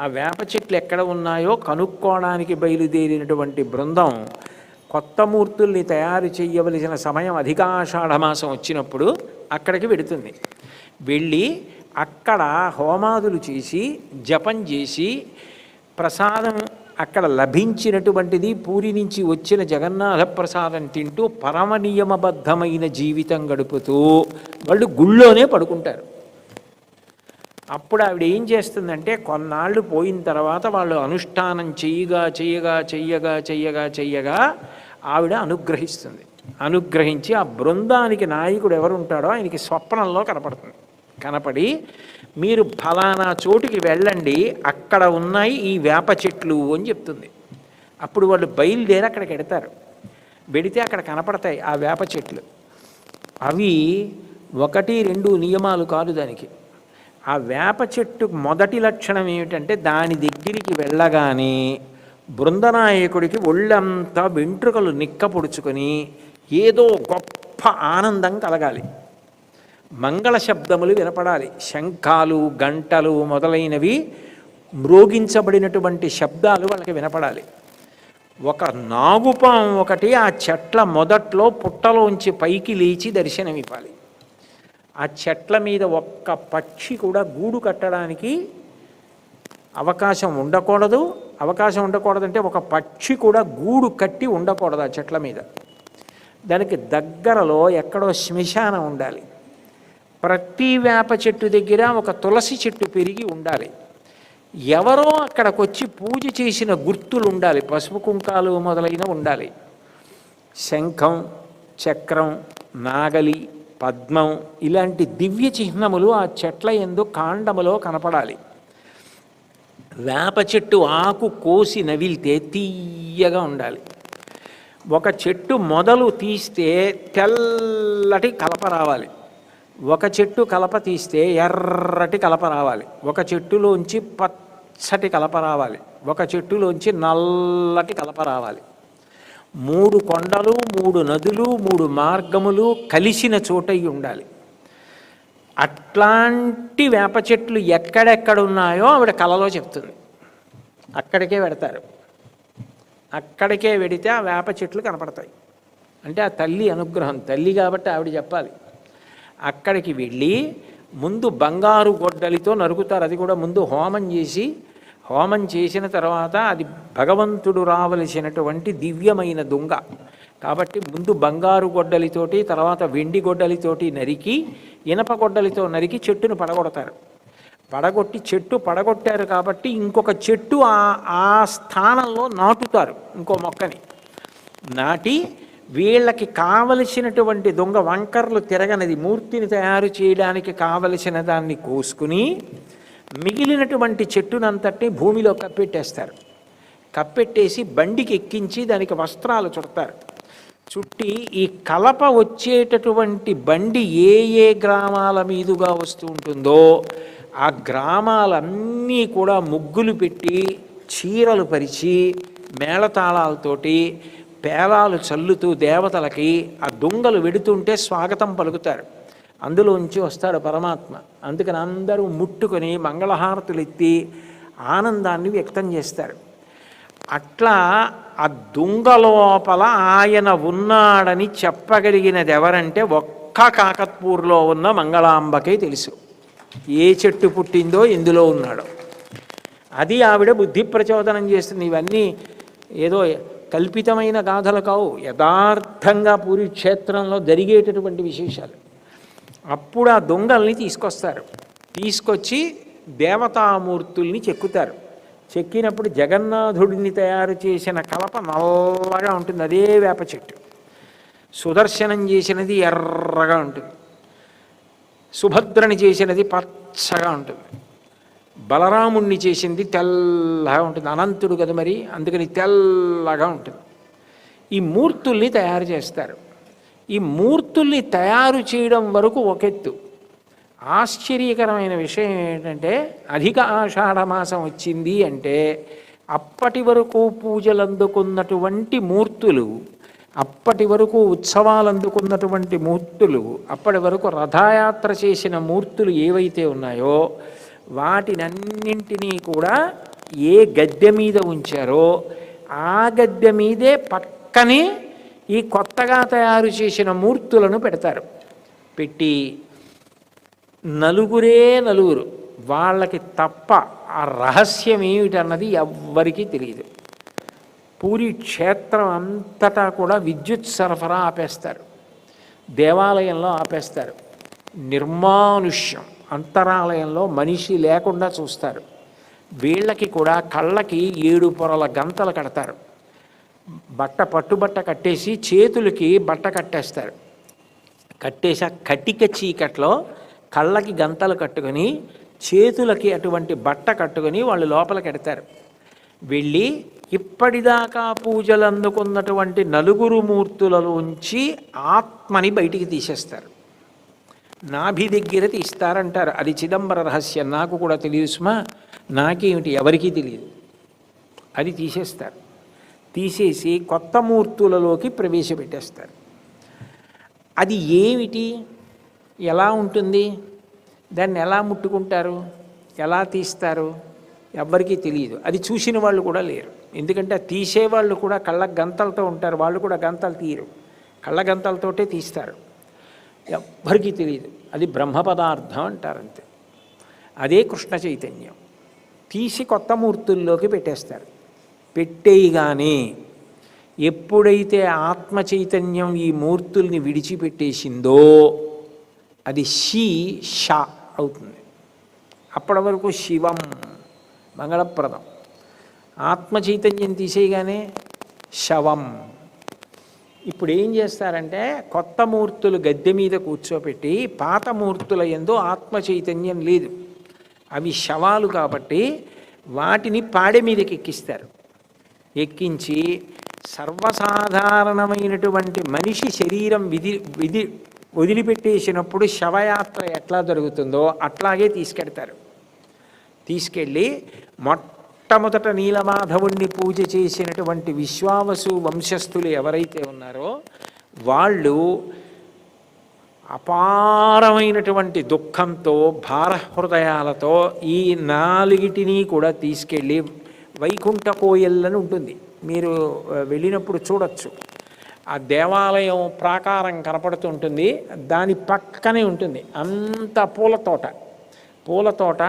ఆ వేప చెట్లు ఎక్కడ ఉన్నాయో కనుక్కోవడానికి బయలుదేరినటువంటి బృందం కొత్త మూర్తుల్ని తయారు చేయవలసిన సమయం అధికాషాఢమాసం వచ్చినప్పుడు అక్కడికి వెడుతుంది. వెళ్ళి అక్కడ హోమాదులు చేసి జపం చేసి ప్రసాదం అక్కడ లభించినటువంటిది పూరి నుంచి వచ్చిన జగన్నాథ ప్రసాదం తింటూ పరమ నియమబద్ధమైన జీవితం గడుపుతూ వాళ్ళు గుళ్ళోనే పడుకుంటారు. అప్పుడు ఆవిడ ఏం చేస్తుందంటే కొన్నాళ్ళు పోయిన తర్వాత వాళ్ళు అనుష్ఠానం చెయ్యగా చెయ్యగా చెయ్యగా చెయ్యగా చెయ్యగా ఆవిడ అనుగ్రహిస్తుంది. అనుగ్రహించి ఆ బృందానికి నాయకుడు ఎవరుంటాడో ఆయనకి స్వప్నంలో కనపడుతుంది. కనపడి మీరు ఫలానా చోటుకి వెళ్ళండి, అక్కడ ఉన్నాయి ఈ వేప చెట్లు అని చెప్తుంది. అప్పుడు వాళ్ళు బయలుదేరి అక్కడికి వెడతారు. వెడితే అక్కడ కనపడతాయి ఆ వేప చెట్లు. అవి 1-2 నియమాలు కాదు దానికి. ఆ వేప చెట్టు మొదటి లక్షణం ఏమిటంటే దాని దగ్గరికి వెళ్ళగానే బృందనాయకుడికి ఒళ్ళంతా వెంట్రుకలు నిక్కపొడుచుకొని ఏదో గొప్ప ఆనందం కలగాలి. మంగళ శబ్దములు వినపడాలి. శంఖాలు గంటలు మొదలైనవి మ్రోగించబడినటువంటి శబ్దాలు వాళ్ళకి వినపడాలి. ఒక నాగుపాము ఒకటి ఆ చెట్ల మొదట్లో పుట్టలోంచి పైకి లేచి దర్శనమివ్వాలి. ఆ చెట్ల మీద ఒక్క పక్షి కూడా గూడు కట్టడానికి అవకాశం ఉండకూడదు. అవకాశం ఉండకూడదంటే ఒక పక్షి కూడా గూడు కట్టి ఉండకూడదు ఆ చెట్ల మీద. దానికి దగ్గరలో ఎక్కడో శ్మశానం ఉండాలి. ప్రతి వేప చెట్టు దగ్గర ఒక తులసి చెట్టు పెరిగి ఉండాలి. ఎవరో అక్కడికి వచ్చి పూజ చేసిన గుర్తులు ఉండాలి. పసుపు కుంకాలు మొదలైన ఉండాలి. శంఖం చక్రం నాగలి పద్మం ఇలాంటి దివ్య చిహ్నములు ఆ చెట్ల యందు కాండములో కనపడాలి. వేప చెట్టు ఆకు కోసి నవిలితే తీయగా ఉండాలి. ఒక చెట్టు మొదలు తీస్తే తెల్లటి కలప రావాలి. ఒక చెట్టు కలప తీస్తే ఎర్రటి కలప రావాలి. ఒక చెట్టులోంచి పచ్చటి కలప రావాలి. ఒక చెట్టులోంచి నల్లటి కలప రావాలి. 3 కొండలు 3 నదులు 3 మార్గములు కలిసిన చోటయి ఉండాలి. అట్లాంటి వేప చెట్లు ఎక్కడెక్కడ ఉన్నాయో ఆవిడ కలలో చెప్తుంది. అక్కడికే వెడతారు. అక్కడికే వెడితే ఆ వేప చెట్లు కనపడతాయి. అంటే ఆ తల్లి అనుగ్రహం. తల్లి కాబట్టి ఆవిడ చెప్పాలి. అక్కడికి వెళ్ళి ముందు బంగారు గొడ్డలితో నరుకుతారు. అది కూడా ముందు హోమం చేసి, హోమం చేసిన తర్వాత అది భగవంతుడు రావలసినటువంటి దివ్యమైన దుంగ కాబట్టి ముందు బంగారు గొడ్డలితోటి తర్వాత వెండి గొడ్డలితోటి నరికి ఇనప గొడ్డలితో నరికి చెట్టును పడగొడతారు. పడగొట్టి చెట్టు పడగొట్టారు కాబట్టి ఇంకొక చెట్టు ఆ స్థానంలో నాటుతారు. ఇంకో మొక్కని నాటి వీళ్ళకి కావలసినటువంటి దొంగ వంకర్లు తిరగనది మూర్తిని తయారు చేయడానికి కావలసిన దాన్ని కోసుకుని మిగిలినటువంటి చెట్టునంతటిని భూమిలో కప్పెట్టేస్తారు. కప్పెట్టేసి బండికి ఎక్కించి దానికి వస్త్రాలు చుడతారు. చుట్టి ఈ కలప వచ్చేటటువంటి బండి ఏ ఏ గ్రామాల మీదుగా వస్తూ ఉంటుందో ఆ గ్రామాలన్నీ కూడా ముగ్గులు పెట్టి చీరలు పరిచి మేళతాళాలతోటి పేలాలు చల్లుతూ దేవతలకి ఆ దొంగలు వెడుతుంటే స్వాగతం పలుకుతారు. అందులోంచి వస్తాడు పరమాత్మ. అందుకని అందరూ ముట్టుకొని మంగళహారతులు ఎత్తి ఆనందాన్ని వ్యక్తం చేస్తారు. అట్లా ఆ దొంగ లోపల ఆయన ఉన్నాడని చెప్పగలిగినది ఎవరంటే ఒక్క కాకత్పూర్లో ఉన్న మంగళాంబకే తెలుసు. ఏ చెట్టు పుట్టిందో ఎందులో ఉన్నాడో అది ఆవిడ బుద్ధి ప్రచోదనం చేస్తుంది. ఇవన్నీ ఏదో కల్పితమైన గాథలు కావు, యథార్థంగా పూరి క్షేత్రంలో జరిగేటటువంటి విశేషాలు. అప్పుడు ఆ దొంగల్ని తీసుకొస్తారు. తీసుకొచ్చి దేవతామూర్తుల్ని చెక్కుతారు. చెక్కినప్పుడు జగన్నాథుడిని తయారు చేసిన కలప నల్లగా ఉంటుంది, అదే వేప చెట్టు. సుదర్శనం చేసినది ఎర్రగా ఉంటుంది, సుభద్రని చేసినది పచ్చగా ఉంటుంది. బలరాముణ్ణి చేసింది తెల్లగా ఉంటుంది, అనంతుడు కదా మరి, అందుకని తెల్లగా ఉంటుంది. ఈ మూర్తుల్ని తయారు చేస్తారు. ఈ మూర్తుల్ని తయారు చేయడం వరకు ఒకెత్తు. ఆశ్చర్యకరమైన విషయం ఏంటంటే అధిక ఆషాఢమాసం వచ్చింది అంటే అప్పటి వరకు పూజలు అందుకున్నటువంటి మూర్తులు, అప్పటి వరకు ఉత్సవాలు అందుకున్నటువంటి మూర్తులు, అప్పటి వరకు రథయాత్ర చేసిన మూర్తులు ఏవైతే ఉన్నాయో వాటినన్నింటినీ కూడా ఏ గద్దె మీద ఉంచారో ఆ గద్దె మీదే పక్కనే ఈ కొత్తగా తయారు చేసిన మూర్తులను పెడతారు. పెట్టి నలుగురు వాళ్ళకి తప్ప ఆ రహస్యం ఏమిటన్నది ఎవ్వరికీ తెలియదు. పూరి క్షేత్రం అంతటా కూడా విద్యుత్ సరఫరా ఆపేస్తారు, దేవాలయంలో ఆపేస్తారు, నిర్మానుష్యం అంతరాలయంలో మనిషి లేకుండా చూస్తారు. వీళ్ళకి కూడా కళ్ళకి 7 పొరల గంతలు కడతారు, పట్టుబట్ట కట్టేసి చేతులకి బట్ట కట్టేస్తారు. కట్టేసి కటిక చీకట్లో కళ్ళకి గంతలు కట్టుకొని చేతులకి అటువంటి బట్ట కట్టుకొని వాళ్ళు లోపలికి ఎడతారు. వెళ్ళి ఇప్పటిదాకా పూజలు అందుకున్నటువంటి 4 మూర్తులలోంచి ఆత్మని బయటికి తీసేస్తారు. నాభి దగ్గర తీస్తారంటారు, అది చిదంబర రహస్యం, నాకు కూడా తెలియదు సుమా, నాకేమిటి ఎవరికీ తెలియదు. అది తీసేస్తారు. తీసేసి కొత్త మూర్తులలోకి ప్రవేశపెట్టేస్తారు. అది ఏమిటి, ఎలా ఉంటుంది, దాన్ని ఎలా ముట్టుకుంటారు, ఎలా తీస్తారు, ఎవ్వరికీ తెలియదు. అది చూసిన వాళ్ళు కూడా లేరు. ఎందుకంటే తీసేవాళ్ళు కూడా కళ్ళ గంతలతో ఉంటారు, వాళ్ళు కూడా గంతలు తీయరు, కళ్ళ గంతలతోటే తీస్తారు. ఎవ్వరికీ తెలియదు. అది బ్రహ్మ పదార్థం అంటారు, అంతే. అదే కృష్ణ చైతన్యం. తీసి కొత్త మూర్తుల్లోకి పెట్టేస్తారు. పెట్టేయగానే ఎప్పుడైతే ఆత్మ చైతన్యం ఈ మూర్తుల్ని విడిచిపెట్టేసిందో అది ష అవుతుంది. అప్పటి వరకు శివం మంగళప్రదం. ఆత్మ చైతన్యం తీసేయగానే శవం. ఇప్పుడు ఏం చేస్తారంటే కొత్త మూర్తులు గద్దె మీద కూర్చోపెట్టి పాత మూర్తుల యందు ఆత్మ చైతన్యం లేదు, అవి శవాలు కాబట్టి వాటిని పాడె మీదకి ఎక్కిస్తారు. ఎక్కించి సర్వసాధారణమైనటువంటి మనిషి శరీరం వదిలిపెట్టేసినప్పుడు శవయాత్ర ఎట్లా జరుగుతుందో అట్లాగే తీసుకెడతారు. తీసుకెళ్ళి మొట్టమొదట నీలమాధవుణ్ణి పూజ చేసినటువంటి విశ్వావసు వంశస్థులు ఎవరైతే ఉన్నారో వాళ్ళు అపారమైనటువంటి దుఃఖంతో భారహృదయాలతో ఈ 4 కూడా తీసుకెళ్ళి వైకుంఠ కోయల్లని ఉంటుంది, మీరు వెళ్ళినప్పుడు చూడొచ్చు. ఆ దేవాలయం ప్రాకారం కనపడుతుంటుంది, దాని పక్కనే ఉంటుంది అంత పూలతోట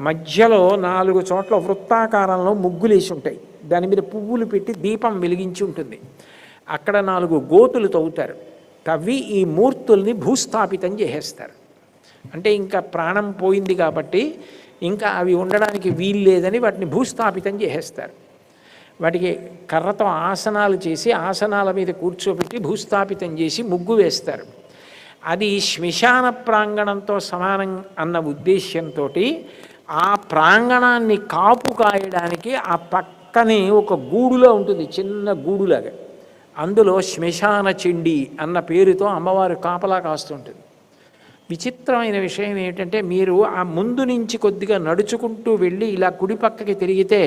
మధ్యలో 4 చోట్ల వృత్తాకారంలో ముగ్గులేసి ఉంటాయి, దాని మీద పువ్వులు పెట్టి దీపం వెలిగించి ఉంటుంది. అక్కడ 4 గోతులు తవ్వుతారు, తవ్వి ఈ మూర్తుల్ని భూస్థాపితం చేసేస్తారు. అంటే ఇంకా ప్రాణం పోయింది కాబట్టి ఇంకా అవి ఉండడానికి వీలు లేదని వాటిని భూస్థాపితం చేసేస్తారు. వాటికి కర్రతో ఆసనాలు చేసి ఆసనాల మీద కూర్చోబెట్టి భూస్థాపితం చేసి ముగ్గు వేస్తారు. అది శ్మశాన ప్రాంగణంతో సమానం అన్న ఉద్దేశ్యంతో ఆ ప్రాంగణాన్ని కాపు కాయడానికి ఆ పక్కనే ఒక గూడులో ఉంటుంది, చిన్న గూడులాగా. అందులో శ్మశాన చండి అన్న పేరుతో అమ్మవారు కాపలా కాస్తుంటుంది. విచిత్రమైన విషయం ఏమిటంటే మీరు ఆ ముందు నుంచి కొద్దిగా నడుచుకుంటూ వెళ్ళి ఇలా కుడి పక్కకి తిరిగితే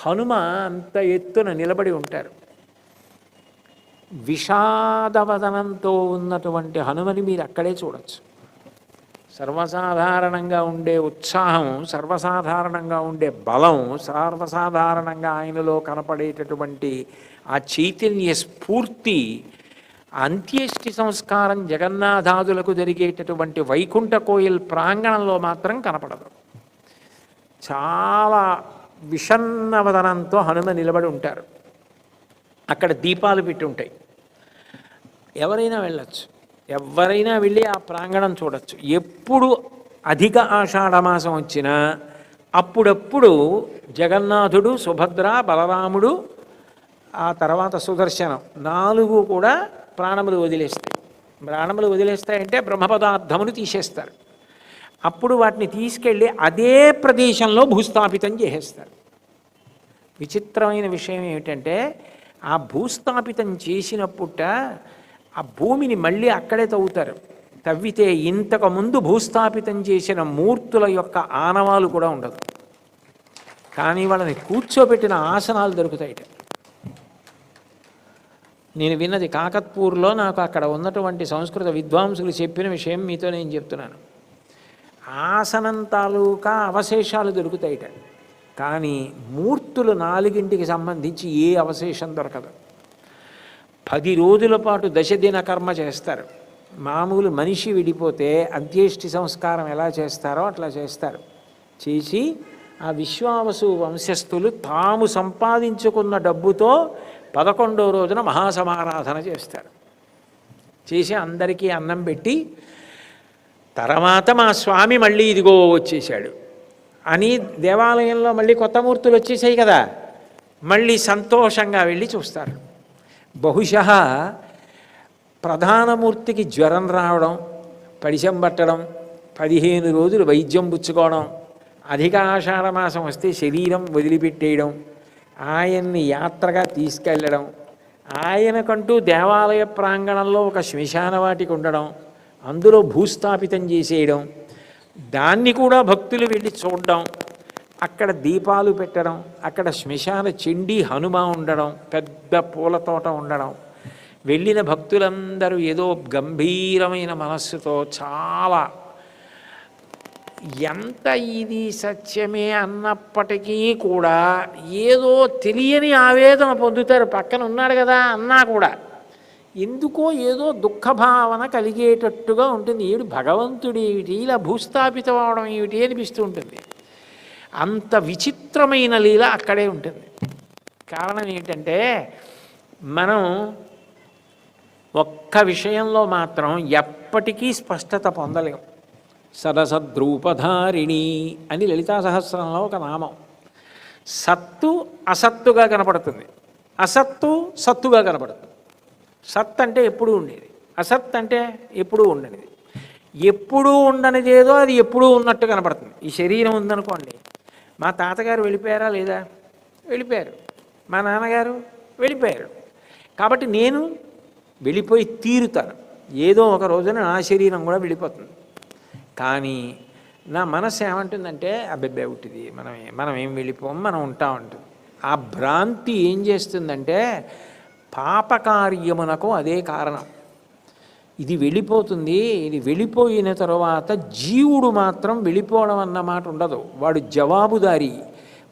హనుమ అంత ఎత్తున నిలబడి ఉంటారు. విషాదవదనంతో ఉన్నటువంటి హనుమని మీరు అక్కడే చూడవచ్చు. సర్వసాధారణంగా ఉండే ఉత్సాహం, సర్వసాధారణంగా ఉండే బలం, సర్వసాధారణంగా ఆయనలో కనపడేటటువంటి ఆ చైతన్య స్ఫూర్తి అంత్యేష్టి సంస్కారం జగన్నాథాదులకు జరిగేటటువంటి వైకుంఠ కోయిల్ ప్రాంగణంలో మాత్రం కనపడదు. చాలా విషన్నవదనంతో హనుమ నిలబడి ఉంటారు. అక్కడ దీపాలు పెట్టి ఉంటాయి, ఎవరైనా వెళ్ళచ్చు, ఎవరైనా వెళ్ళి ఆ ప్రాంగణం చూడవచ్చు. ఎప్పుడు అధిక ఆషాఢమాసం వచ్చినా అప్పుడప్పుడు జగన్నాథుడు, సుభద్ర, బలరాముడు, ఆ తర్వాత సుదర్శనం 4 కూడా ప్రాణములు వదిలేస్తాయి. ప్రాణములు వదిలేస్తాయంటే బ్రహ్మపదార్థమును తీసేస్తారు. అప్పుడు వాటిని తీసుకెళ్ళి అదే ప్రదేశంలో భూస్థాపితం చేసేస్తారు. విచిత్రమైన విషయం ఏమిటంటే ఆ భూస్థాపితం చేసినప్పుట ఆ భూమిని మళ్ళీ అక్కడే తవ్వుతారు. తవ్వితే ఇంతకుముందు భూస్థాపితం చేసిన మూర్తుల యొక్క ఆనవాలు కూడా ఉండదు. కానీ వాళ్ళని కూర్చోబెట్టిన ఆసనాలు దొరుకుతాయి. నేను విన్నది కాకత్పూర్లో, నాకు అక్కడ ఉన్నటువంటి సంస్కృత విద్వాంసులు చెప్పిన విషయం మీతో నేను చెప్తున్నాను. ఆసనం తాలూకా అవశేషాలు దొరుకుతాయిట, కానీ మూర్తులు 4కి సంబంధించి ఏ అవశేషం దొరకదు. 10 రోజుల పాటు దశదిన కర్మ చేస్తారు. మామూలు మనిషి విడిపోతే అంత్యేష్టి సంస్కారం ఎలా చేస్తారో అట్లా చేస్తారు. చేసి ఆ విశ్వావసు వంశస్థులు తాము సంపాదించుకున్న డబ్బుతో 11వ రోజున మహాసమారాధన చేస్తారు. చేసి అందరికీ అన్నం పెట్టి, తర్వాత మా స్వామి మళ్ళీ ఇదిగో వచ్చేసాడు అని దేవాలయంలో మళ్ళీ కొత్త మూర్తులు వచ్చేసాయి కదా, మళ్ళీ సంతోషంగా వెళ్ళి చూస్తారు. బహుశः ప్రధానమూర్తికి జ్వరం రావడం, పడిశం పట్టడం, 15 రోజులు వైద్యం పుచ్చుకోవడం, అధిక ఆషాఢమాసం వస్తే శరీరం వదిలిపెట్టేయడం, ఆయన్ని యాత్రగా తీసుకెళ్ళడం, ఆయనకంటూ దేవాలయ ప్రాంగణంలో ఒక శ్మశాన వాటికి ఉండడం, అందులో భూస్థాపితం చేసేయడం, దాన్ని కూడా భక్తులు వెళ్ళి చూడడం, అక్కడ దీపాలు పెట్టడం, అక్కడ శ్మశాన చండీ హనుమ ఉండడం, పెద్ద పూల తోట ఉండడం, వెళ్ళిన భక్తులందరూ ఏదో గంభీరమైన మనస్సుతో చాలా ఎంత ఇది సత్యమే అన్నప్పటికీ కూడా ఏదో తెలియని ఆవేదన పొందుతారు. పక్కన ఉన్నాడు కదా అన్నా కూడా ఎందుకో ఏదో దుఃఖభావన కలిగేటట్టుగా ఉంటుంది. ఏడు భగవంతుడు ఏమిటి, ఇలా భూస్థాపితం అవడం ఏమిటి అనిపిస్తూ ఉంటుంది. అంత విచిత్రమైన లీల అక్కడే ఉంటుంది. కారణం ఏంటంటే మనం ఒక్క విషయంలో మాత్రం ఎప్పటికీ స్పష్టత పొందలేం. సరసద్రూపధారిణి అని లలితా సహస్రంలో ఒక నామం. సత్తు అసత్తుగా కనపడుతుంది, అసత్తు సత్తుగా కనపడుతుంది. సత్ అంటే ఎప్పుడూ ఉండేది, అసత్ అంటే ఎప్పుడూ ఉండనిది. ఎప్పుడూ ఉండనిదేదో అది ఎప్పుడూ ఉన్నట్టు కనపడుతుంది. ఈ శరీరం ఉందనుకోండి, మా తాతగారు వెళ్ళిపోయారా లేదా? వెళ్ళిపోయారు. మా నాన్నగారు వెళ్ళిపోయారు. కాబట్టి నేను వెళ్ళిపోయి తీరుతాను. ఏదో ఒక రోజున నా శరీరం కూడా వెళ్ళిపోతుంది. కానీ నా మనసు ఏమంటుందంటే అబ్బెబ్బే ఉట్టిది, మనం ఏం వెళ్ళిపోం, మనం ఉంటా ఉంటుంది. ఆ భ్రాంతి ఏం చేస్తుందంటే పాపకార్యమునకు అదే కారణం. ఇది వెళ్ళిపోతుంది, ఇది వెళ్ళిపోయిన తర్వాత జీవుడు మాత్రం వెళ్ళిపోవడం అన్నమాట ఉండదు. వాడు జవాబుదారీ.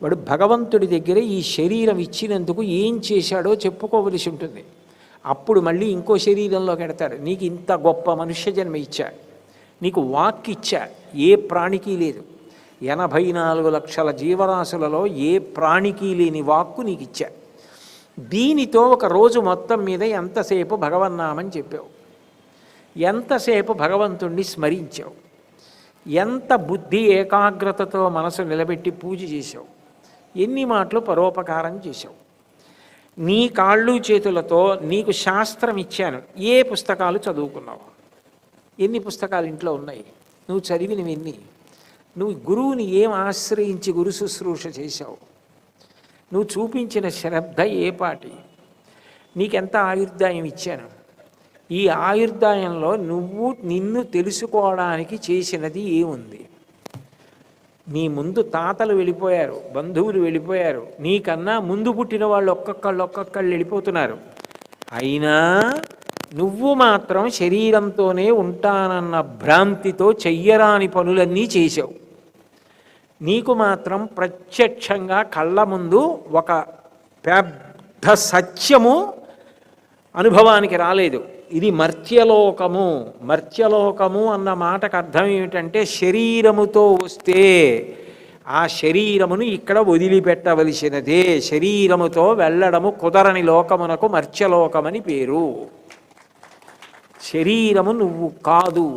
వాడు భగవంతుడి దగ్గర ఈ శరీరం ఇచ్చినందుకు ఏం చేశాడో చెప్పుకోవలసి ఉంటుంది. అప్పుడు మళ్ళీ ఇంకో శరీరంలోకి ఎడతాడు. నీకు ఇంత గొప్ప మనుష్య జన్మ ఇచ్చా, నీకు వాక్ ఇచ్చా, ఏ ప్రాణికి లేదు. 84 లక్షల జీవరాశులలో ఏ ప్రాణికి లేని వాక్కు నీకు ఇచ్చా. దీనితో ఒక రోజు మొత్తం మీద ఎంతసేపు భగవన్నామని చెప్పావు, ఎంతసేపు భగవంతుణ్ణి స్మరించావు, ఎంత బుద్ధి ఏకాగ్రతతో మనసు నిలబెట్టి పూజ చేశావు, ఎన్ని మాటలు పరోపకారం చేశావు. నీ కాళ్ళు చేతులతో నీకు శాస్త్రం ఇచ్చాను, ఏ పుస్తకాలు చదువుకున్నావు, ఎన్ని పుస్తకాలు ఇంట్లో ఉన్నాయి, నువ్వు చదివినవి ఎన్ని, నువ్వు గురువుని ఏం ఆశ్రయించి గురు శుశ్రూష చేశావు, నువ్వు చూపించిన శ్రద్ధ ఏ పాటి, నీకెంత ఆయుర్దాయం ఇచ్చాను, ఈ ఆయుర్దాయంలో నువ్వు నిన్ను తెలుసుకోవడానికి చేసినది ఏముంది. నీ ముందు తాతలు వెళ్ళిపోయారు, బంధువులు వెళ్ళిపోయారు, నీకన్నా ముందు పుట్టిన వాళ్ళు ఒక్కొక్కళ్ళు వెళ్ళిపోతున్నారు. అయినా నువ్వు మాత్రం శరీరంతోనే ఉంటానన్న భ్రాంతితో చెయ్యరాని పనులన్నీ చేశావు. నీకు మాత్రం ప్రత్యక్షంగా కళ్ళ ముందు ఒక పెద్ద సత్యము అనుభవానికి రాలేదు. ఇది మర్త్యలోకము. మర్త్యలోకము అన్న మాటకు అర్థం ఏమిటంటే శరీరముతో వస్తే ఆ శరీరమును ఇక్కడ వదిలిపెట్టవలసినదే. శరీరముతో వెళ్ళడము కుదరని లోకమునకు మర్త్యలోకమని పేరు. శరీరము నువ్వు కాదు,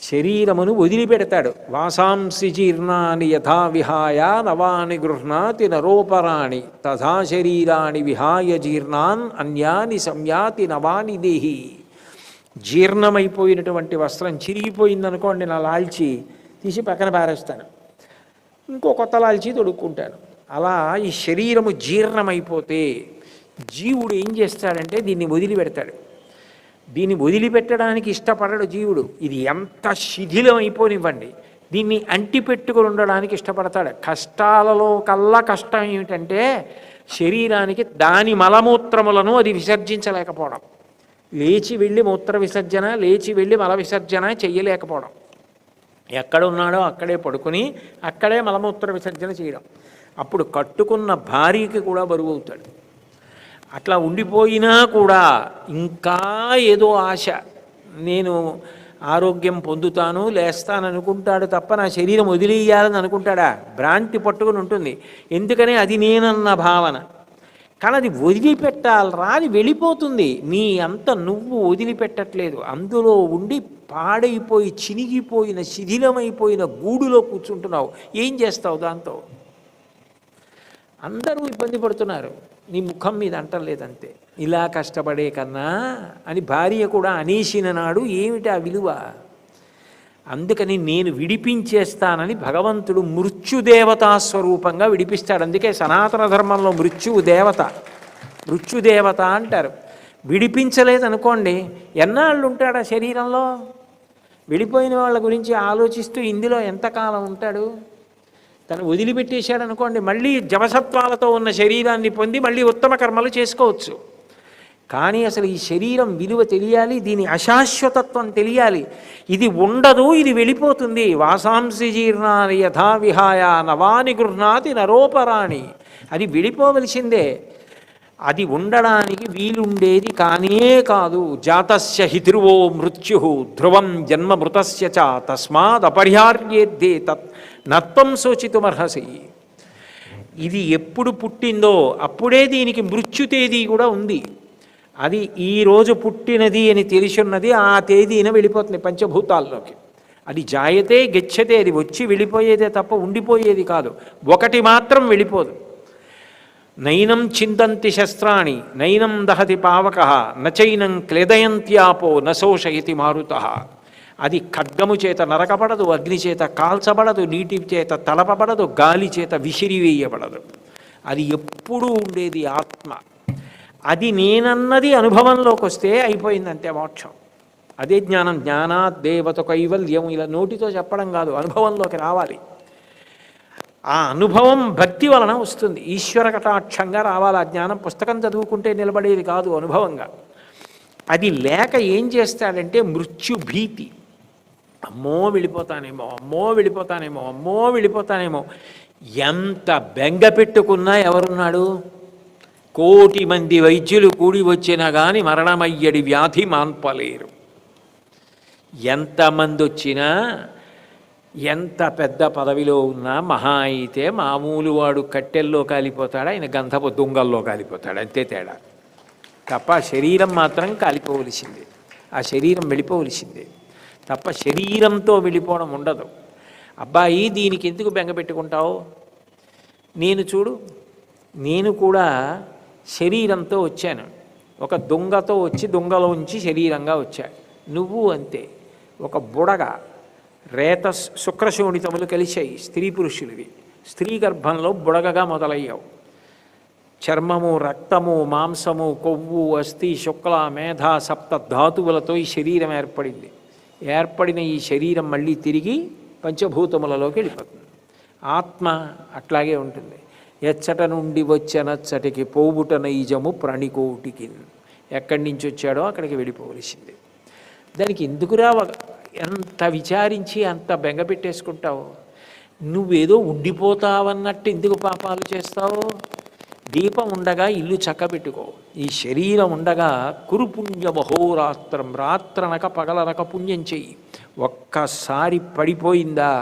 శరీరమును వదిలిపెడతాడు. వాసాంసి జీర్ణాని యథా విహాయ నవాని గృహ్ణాతి నరోపరాణి తథా శరీరాన్ని విహాయ జీర్ణాన్ అన్యాని సంయాతి నవాని దేహి. జీర్ణమైపోయినటువంటి వస్త్రం చిరిగిపోయిందనుకోండి, నా లాల్చి తీసి పక్కన పారేస్తాను, ఇంకో కొత్త లాల్చి తొడుక్కుంటాను. అలా ఈ శరీరము జీర్ణమైపోతే జీవుడు ఏం చేస్తాడంటే దీన్ని వదిలిపెడతాడు. దీన్ని వదిలిపెట్టడానికి ఇష్టపడడు జీవుడు. ఇది ఎంత శిథిలం అయిపోనివ్వండి, దీన్ని అంటిపెట్టుకుని ఉండడానికి ఇష్టపడతాడు. కష్టాలలో కల్లా కష్టం ఏమిటంటే శరీరానికి దాని మలమూత్రములను అది విసర్జించలేకపోవడం. లేచి వెళ్ళి మూత్ర విసర్జన, లేచి వెళ్ళి మల విసర్జన చెయ్యలేకపోవడం. ఎక్కడున్నాడో అక్కడే పడుకుని అక్కడే మలమూత్ర విసర్జన చేయడం. అప్పుడు కట్టుకున్న భార్యకి కూడా బరువు అవుతాడు. అట్లా ఉండిపోయినా కూడా ఇంకా ఏదో ఆశ, నేను ఆరోగ్యం పొందుతాను లేస్తాను అనుకుంటాడు తప్ప నా శరీరం వదిలేయాలని అనుకుంటాడా? భ్రాంతి పట్టుకుని ఉంటుంది. ఎందుకని అది నేనన్న భావన. కానీ అది వదిలిపెట్టాలరా, అది వెళ్ళిపోతుంది. నీ అంత నువ్వు వదిలిపెట్టట్లేదు, అందులో ఉండి పాడైపోయి చినిగిపోయిన శిథిలమైపోయిన గూడులో కూర్చుంటున్నావు. ఏం చేస్తావు దాంతో? అందరూ ఇబ్బంది పడుతున్నారు, నీ ముఖం మీద అంటలేదంతే. ఇలా కష్టపడే కన్నా అని భార్య కూడా అనేసిన నాడు ఏమిటి ఆ విలువ? అందుకని నేను విడిపించేస్తానని భగవంతుడు మృత్యుదేవతా స్వరూపంగా విడిపిస్తాడు. అందుకే సనాతన ధర్మంలో మృత్యువు దేవత, మృత్యుదేవత అంటారు. విడిపించలేదనుకోండి ఎన్నాళ్ళు ఉంటాడు ఆ శరీరంలో? వెళ్ళిపోయిన వాళ్ళ గురించి ఆలోచిస్తూ ఇందులో ఎంతకాలం ఉంటాడు? తను వదిలిపెట్టేశాడు అనుకోండి, మళ్ళీ జవసత్వాలతో ఉన్న శరీరాన్ని పొంది మళ్ళీ ఉత్తమ కర్మలు చేసుకోవచ్చు. కానీ అసలు ఈ శరీరం విలువ తెలియాలి, దీని అశాశ్వతత్వం తెలియాలి. ఇది ఉండదు, ఇది వెళ్ళిపోతుంది. వాసాంసి జీర్ణాని యథా విహాయ నవాని గృహ్ణాతి నరోపరాణి. అది వెళ్ళిపోవలసిందే. అది ఉండడానికి వీలుండేది కానే కాదు. జాతస్య హితిర్వో మృత్యు ధ్రువం జన్మ మృతస్య చ తస్మాద్ అపర్యార్యేద్దే తత్ నత్వం శోచితుమర్హసి. ఇది ఎప్పుడు పుట్టిందో అప్పుడే దీనికి మృత్యు తేదీ కూడా ఉంది. అది ఈరోజు పుట్టినది అని తెలిసిన్నది ఆ తేదీన వెళ్ళిపోతుంది పంచభూతాల్లోకి. అది జాయతే గచ్చతే, అది వచ్చి వెళ్ళిపోయేదే తప్ప ఉండిపోయేది కాదు. ఒకటి మాత్రం వెళ్ళిపోదు. నైనం చిందంతి శస్త్రాణి నైనం దహతి పావక నచైనం క్లేదయంత్యాపో నశోషయతి మారుతః. అది ఖడ్గము చేత నరకబడదు, అగ్ని చేత కాల్చబడదు, నీటి చేత తలపబడదు, గాలి చేత విసిరివేయబడదు. అది ఎప్పుడూ ఉండేది ఆత్మ. అది నేనన్నది అనుభవంలోకి వస్తే అయిపోయిందంతే మోక్షం. అదే జ్ఞానం. జ్ఞానాత్ దేవత కైవల్యం. ఇలా నోటితో చెప్పడం కాదు, అనుభవంలోకి రావాలి. ఆ అనుభవం భక్తి వలన వస్తుంది, ఈశ్వర కటాక్షంగా రావాలి. ఆ జ్ఞానం పుస్తకం చదువుకుంటే నిలబడేది కాదు, అనుభవంగా. అది లేక ఏం చేస్తాడంటే మృత్యుభీతి. అమ్మో వెళ్ళిపోతానేమో, అమ్మో వెళ్ళిపోతానేమో, అమ్మో వెళ్ళిపోతానేమో. ఎంత బెంగ పెట్టుకున్నా ఎవరున్నాడు? 1,000,000 మంది వైద్యులు కూడి వచ్చినా కానీ మరణమయ్యడి వ్యాధి మాన్పలేరు. ఎంతమంది వచ్చినా, ఎంత పెద్ద పదవిలో ఉన్నా, మహా అయితే మామూలు వాడు కట్టెల్లో కాలిపోతాడు, ఆయన గంధపు దుంగల్లో కాలిపోతాడు, అంతే తేడా. తప్ప శరీరం మాత్రం కాలిపోవలసిందే, ఆ శరీరం వెళ్ళిపోవలసిందే తప్ప శరీరంతో వెళ్ళిపోవడం ఉండదు. అబ్బాయి దీనికి ఎందుకు బెంగ పెట్టుకుంటావు? నేను చూడు, నేను కూడా శరీరంతో వచ్చాను. ఒక దొంగతో వచ్చి దొంగలోంచి శరీరంగా వచ్చా. నువ్వు అంతే. ఒక బుడగ రేత శుక్రశోణితములు కలిశాయి, స్త్రీ పురుషులవి. స్త్రీ గర్భంలో బుడగగా మొదలయ్యావు. చర్మము, రక్తము, మాంసము, కొవ్వు, అస్థి, శుక్ల, మేధ, సప్త ధాతువులతో ఈ శరీరం ఏర్పడింది. ఏర్పడిన ఈ శరీరం మళ్ళీ తిరిగి పంచభూతములలోకి వెళ్ళిపోతుంది. ఆత్మ అట్లాగే ఉంటుంది. ఎచ్చట నుండి వచ్చనచ్చటికి పోవుట నైజము ప్రణికోటికి. ఎక్కడి నుంచి వచ్చాడో అక్కడికి వెళ్ళిపోవలసిందే. దానికి ఎందుకురా ఎంత విచారించి అంత బెంగ పెట్టేసుకుంటావు? నువ్వేదో ఉండిపోతావన్నట్టు ఎందుకు పాపాలు చేస్తావు? దీపం ఉండగా ఇల్లు చక్కబెట్టుకో. ఈ శరీరం ఉండగా కురుపుణ్యమహోరాత్రం, రాత్రనక పగలనక పుణ్యం చెయ్యి. ఒక్కసారి పడిపోయిందా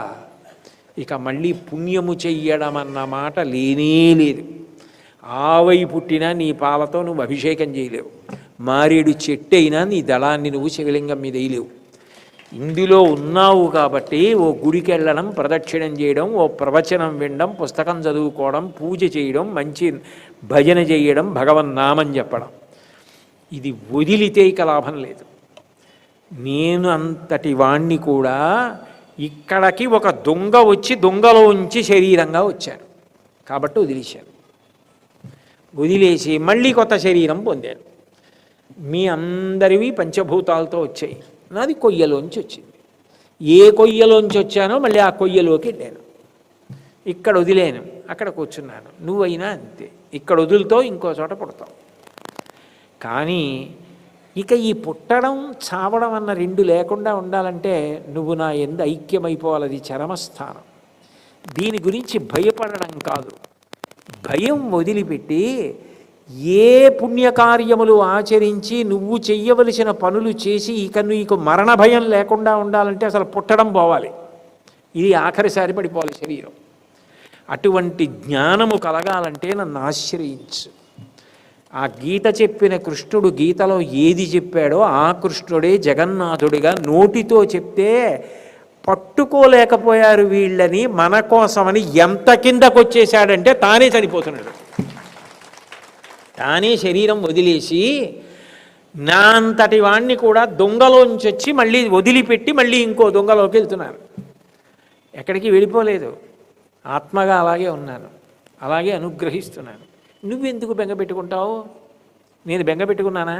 ఇక మళ్ళీ పుణ్యము చెయ్యడం అన్న మాట లేనే లేదు. ఆవై పుట్టినా నీ పాలతో నువ్వు అభిషేకం చేయలేవు. మారేడు చెట్టు అయినా నీ దళాన్ని నువ్వు శివలింగం మీద వేయలేవు. ఇందులో ఉన్నావు కాబట్టి ఓ గుడికి వెళ్ళడం, ప్రదక్షిణం చేయడం, ఓ ప్రవచనం వినడం, పుస్తకం చదువుకోవడం, పూజ చేయడం, మంచి భజన చేయడం, భగవన్నామం చెప్పడం, ఇది వదిలితే ఇక లాభం లేదు. నేను అంతటి వాణ్ణి కూడా ఇక్కడికి ఒక దొంగ వచ్చి దొంగలోంచి శరీరంగా వచ్చాను కాబట్టి వదిలేశాను. వదిలేసి మళ్ళీ కొత్త శరీరం పొందాను. మీ అందరివి పంచభూతాలతో వచ్చాయి, నాది కొయ్యలోంచి వచ్చింది. ఏ కొయ్యలోంచి వచ్చానో మళ్ళీ ఆ కొయ్యలోకి వెళ్ళాను. ఇక్కడ వదిలేను, అక్కడ కూర్చున్నాను. నువ్వైనా అంతే, ఇక్కడ వదులుతో ఇంకో చోట పుడతావు. కానీ ఇక ఈ పుట్టడం చావడం అన్న రెండు లేకుండా ఉండాలంటే నువ్వు నా యందు ఐక్యమైపోవాలి. అది చరమస్థానం. దీని గురించి భయపడడం కాదు, భయం వదిలిపెట్టి ఏ పుణ్యకార్యములు ఆచరించి నువ్వు చెయ్యవలసిన పనులు చేసి ఇక నీకు మరణ భయం లేకుండా ఉండాలంటే అసలు పుట్టడం పోవాలి. ఇది ఆఖరిసారి పడిపోవాలి శరీరం. అటువంటి జ్ఞానము కలగాలంటే నన్ను ఆశ్రయించు. ఆ గీత చెప్పిన కృష్ణుడు గీతలో ఏది చెప్పాడో ఆ కృష్ణుడే జగన్నాథుడిగా నోటితో చెప్తే పట్టుకోలేకపోయారు వీళ్ళని, మన కోసమని ఎంత కిందకు వచ్చేసాడంటే తానే చనిపోతున్నాడు. తానే శరీరం వదిలేసి నా అంతటి వాణ్ణి కూడా దొంగలోంచి వచ్చి మళ్ళీ వదిలిపెట్టి మళ్ళీ ఇంకో దొంగలోకి వెళ్తున్నాను. ఎక్కడికి వెళ్ళిపోలేదు, ఆత్మగా అలాగే ఉన్నాను, అలాగే అనుగ్రహిస్తున్నాను. నువ్వెందుకు బెంగ పెట్టుకుంటావు? నేను బెంగ పెట్టుకున్నానా?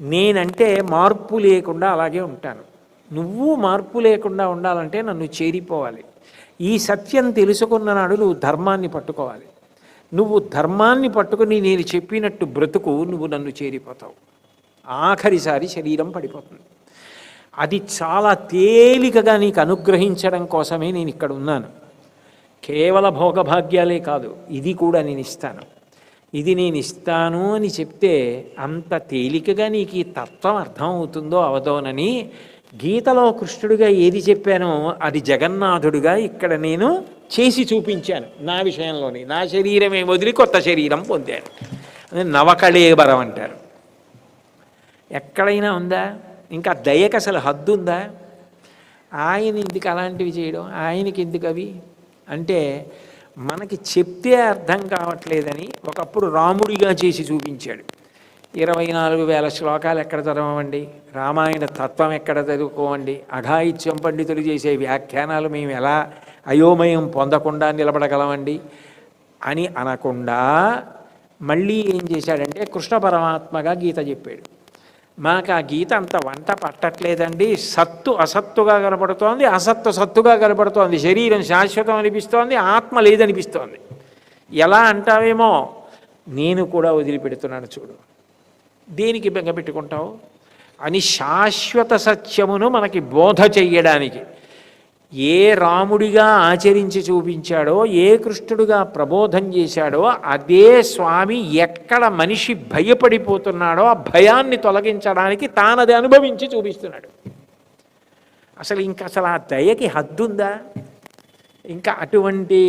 నేనంటే మార్పు లేకుండా అలాగే ఉంటాను. నువ్వు మార్పు లేకుండా ఉండాలంటే నన్ను చేరిపోవాలి. ఈ సత్యం తెలుసుకున్న నాడు నువ్వు ధర్మాన్ని పట్టుకోవాలి. నువ్వు ధర్మాన్ని పట్టుకుని నేను చెప్పినట్టు బ్రతుకు, నువ్వు నన్ను చేరిపోతావు. ఆఖరిసారి శరీరం పడిపోతుంది. అది చాలా తేలికగా నీకు అనుగ్రహించడం కోసమే నేను ఇక్కడ ఉన్నాను. కేవల భోగభాగ్యాలే కాదు, ఇది కూడా నేను ఇస్తాను. ఇది నేను ఇస్తాను అని చెప్తే అంత తేలికగా నీకు ఈ తత్వం అర్థం అవుతుందో అవదోనని గీతలో కృష్ణుడిగా ఏది చెప్పానో అది జగన్నాథుడిగా ఇక్కడ నేను చేసి చూపించాను. నా విషయంలోని నా శరీరమే వదిలి కొత్త శరీరం పొందాను. అదే నవకళేబరం అంటారు. ఎక్కడైనా ఉందా? ఇంకా దయకు అసలు హద్దు ఉందా? ఆయన ఎందుకు అలాంటివి చేయడం, ఆయనకి ఎందుకు అవి అంటే మనకి చెప్తే అర్థం కావట్లేదని ఒకప్పుడు రాముడిగా చేసి చూపించాడు. 24,000 శ్లోకాలు ఎక్కడ చదవమండి, రామాయణ తత్వం ఎక్కడ చదువుకోమండి, అఘాయిత్యం పండితులు చేసే వ్యాఖ్యానాలు మేము ఎలా అయోమయం పొందకుండా నిలబడగలమండి అని అనకుండా మళ్ళీ ఏం చేశాడంటే కృష్ణ పరమాత్మగా గీత చెప్పాడు. మాకు ఆ గీత అంత వంట పట్టట్లేదండి, సత్తు అసత్తుగా కనపడుతోంది, అసత్తు సత్తుగా కనపడుతోంది, శరీరం శాశ్వతం అనిపిస్తోంది, ఆత్మ లేదనిపిస్తోంది. ఎలా అంటావేమో, నేను కూడా వదిలిపెడుతున్నాను చూడు, దేనికి బెంగ పెట్టుకుంటావు అని శాశ్వత సత్యమును మనకి బోధ చెయ్యడానికి ఏ రాముడిగా ఆచరించి చూపించాడో, ఏ కృష్ణుడిగా ప్రబోధం చేశాడో అదే స్వామి ఎక్కడ మనిషి భయపడిపోతున్నాడో ఆ భయాన్ని తొలగించడానికి తానది అనుభవించి చూపిస్తున్నాడు. అసలు ఆ దయకి హద్దుందా? ఇంకా అటువంటి